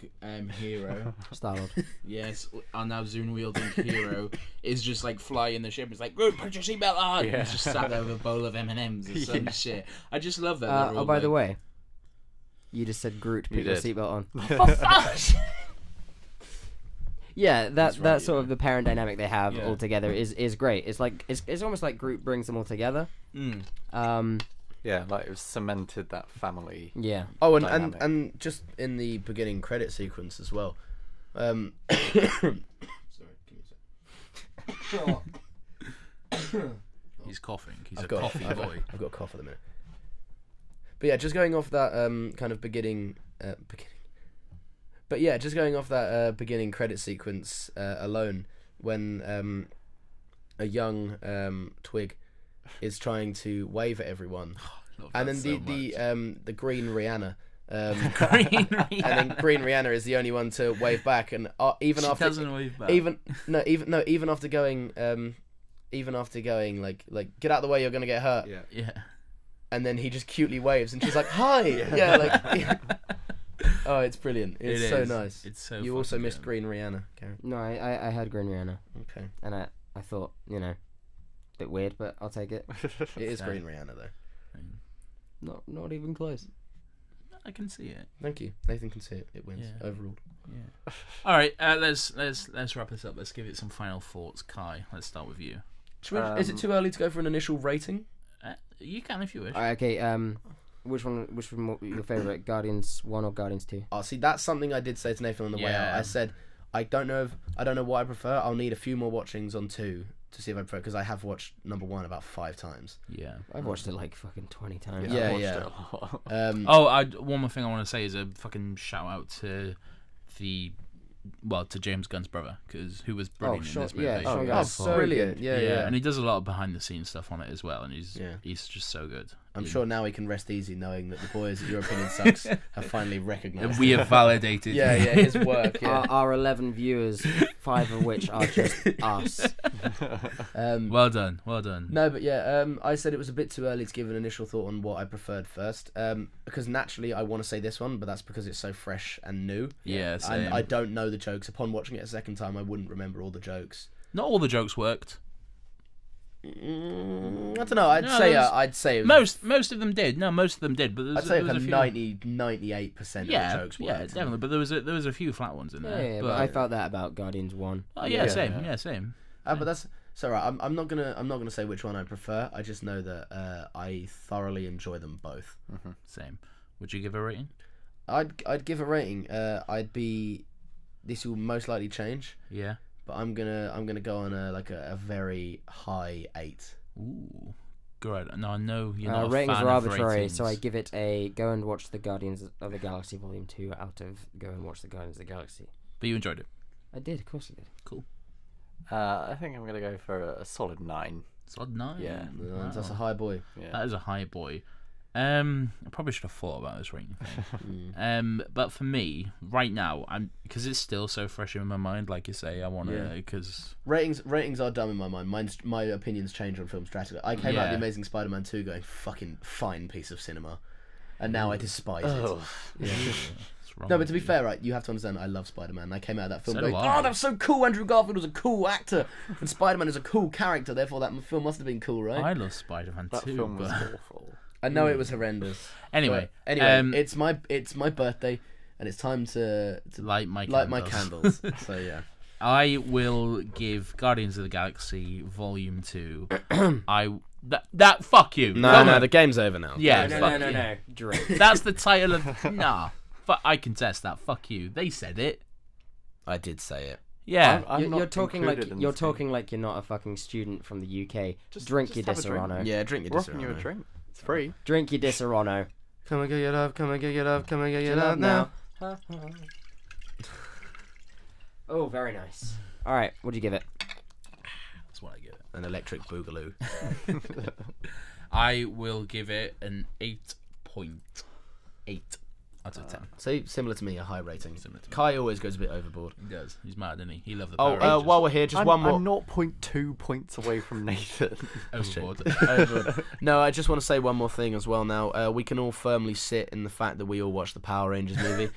hero, Star-Lord. yes, our now Zune wielding hero is just like flying the ship. It's like, good, put your seatbelt on. Yeah. He's just sat there with a bowl of M&Ms or some shit. I just love that. They're all By the like- way, you just said Groot, put You your did. seatbelt on. Oh, fuck! Yeah, That's that right, sort yeah. of the parent dynamic they have Yeah. all together is great. It's like it's almost like Groot brings them all together. Yeah, like it was cemented that family. Yeah. Oh, Dynamic. and just in the beginning credit sequence as well. Sorry, give me a sec. He's coughing. He's I've a got coffee I've, boy. I've got a cough at the minute. But yeah, just going off that kind of beginning. But yeah, just going off that beginning credit sequence alone, when a young Twig is trying to wave at everyone, and then the green Rihanna. Green Rihanna. And then Green Rihanna is the only one to wave back, and even She after doesn't wave back. even after going like get out of the way, you're gonna get hurt. Yeah. And then he just cutely waves, and she's like, "Hi!" Yeah, like. Oh, it's brilliant. It's It so is. nice. It's so. You also fucking missed good. Green Rihanna, Karen. No, I had Green Rihanna, Okay. and I thought, a bit weird, but I'll take it. It is Fair. Green Rihanna though. Not even close. I can see it. Thank you. Nathan can see it. It wins. Yeah. Overruled. Yeah. All right. Let's wrap this up. Let's give it some final thoughts. Kai, let's start with you. Is it too early to go for an initial rating? You can if you wish. Okay. Which one your favorite? Guardians 1 or Guardians 2? Oh, see, that's something I did say to Nathan on the way out. Yeah. I said, I don't know what I prefer. I'll need a few more watchings on 2 to see if I prefer, because I have watched number 1 about 5 times. Yeah. I've watched it like fucking 20 times. Yeah, I watched yeah. it a lot. One more thing I want to say is a fucking shout out to to James Gunn's brother, who was brilliant in this movie. yeah, Sean Oh, Gunn. so brilliant. Yeah, yeah. and he does a lot of behind the scenes stuff on it as well, and he's Yeah. just so good. I'm sure now we can rest easy knowing that the boys at Your Opinion Sucks have finally recognised. We have validated. Yeah, his work. Yeah. Our 11 viewers, 5 of which are just us. Well done. No, but yeah, I said it was a bit too early to give an initial thought on what I preferred first, because naturally I want to say this one, but that's because it's so fresh and new. Yeah, same. And I don't know the jokes. Upon watching it a second time, I wouldn't remember all the jokes. Not all the jokes worked. I don't know. I'd say it was, Most of them did. No, most of them did. But I'd say there was a a few. 98% of the Yeah, jokes worked. yeah, definitely. But there was a few flat ones in there. Yeah, but I felt that about Guardians 1. Oh yeah, Yeah. same. Yeah, same. But that's so right. I'm not gonna say which one I prefer. I just know that I thoroughly enjoy them both. Same. Would you give a rating? I'd give a rating. This will most likely change, Yeah. but I'm gonna go on a very high 8. Ooh. Good. No, I know you're not a Ratings fan are of arbitrary, ratings. so I give it a go and watch the Guardians of the Galaxy Volume 2 out of go and watch the Guardians of the Galaxy. But you enjoyed it. I did, of course I did. Cool. I think I'm going to go for a solid 9. Solid 9. Yeah. Wow. That's a high boy. Yeah. That is a high boy. I probably should have thought about this rating thing. But for me, right now, because it's still so fresh in my mind. Like you say, I want to because Ratings are dumb in my mind. My opinions change on films drastically. I came out Yeah. The Amazing Spider-Man 2 going fucking fine piece of cinema, and now I despise it. Yeah. No, but to be fair, right, you have to understand. I love Spider-Man. I came out of that film So going, do I. "Oh, that's so cool! Andrew Garfield was a cool actor, and Spider-Man is a cool character. Therefore, that film must have been cool, right?" I love Spider-Man That too. film was but... awful. I know it was horrendous. Anyway, But it's my birthday, and it's time to light my candles. So yeah, I will give Guardians of the Galaxy Volume 2. That fuck you. Come on. the game's over now. Yeah, fuck you. no. Drink. That's the title of nah. I contest that. Fuck you. They said it. I did say it. Yeah. I'm not You're talking included in this game. like you're not a fucking student from the UK. Just Drink your have a drink. Disaronno. Yeah, drink your We're offering you a Disaronno. drink. It's free. Drink your Disaronno. Come and get your love. Come and get your love. Come and get your love now. Oh, very nice. All right, what'd you give it? That's what I give it. An electric boogaloo. I will give it an 8.8 out of 10. So similar to me, a high rating. Kai always goes a bit overboard. He does. He's mad, isn't he? He loves the Power Oh, Rangers. while we're here, just one more. I'm 0.2 points away from Nathan. Overboard. No, I just want to say one more thing as well now. We can all firmly sit in the fact that we all watched the Power Rangers movie.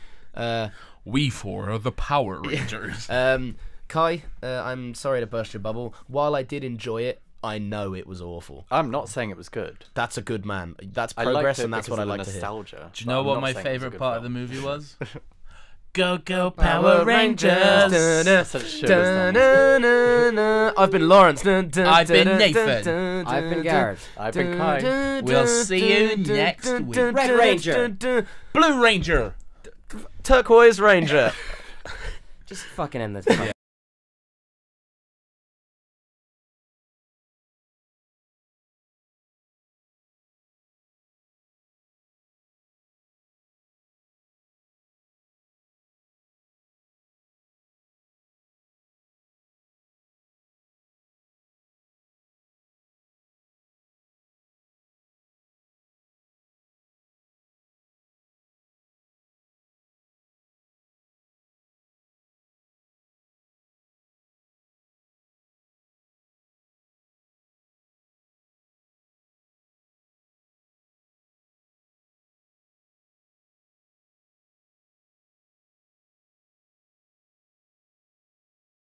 We four are the Power Rangers. Kai, I'm sorry to burst your bubble. While I did enjoy it, I know it was awful. I'm not saying it was good. That's a good man. That's I liked progress, it and that's because what I of the like to hear. nostalgia. Do you know but what I'm my not saying it was a favourite good part of film. the movie was? Go Power Rangers! Such shit as that. I've been Lawrence. I've been Nathan. I've been Garrett. I've been Kai. We'll see you next week. Red Ranger. Blue Ranger! Turquoise Ranger. Just fucking end this.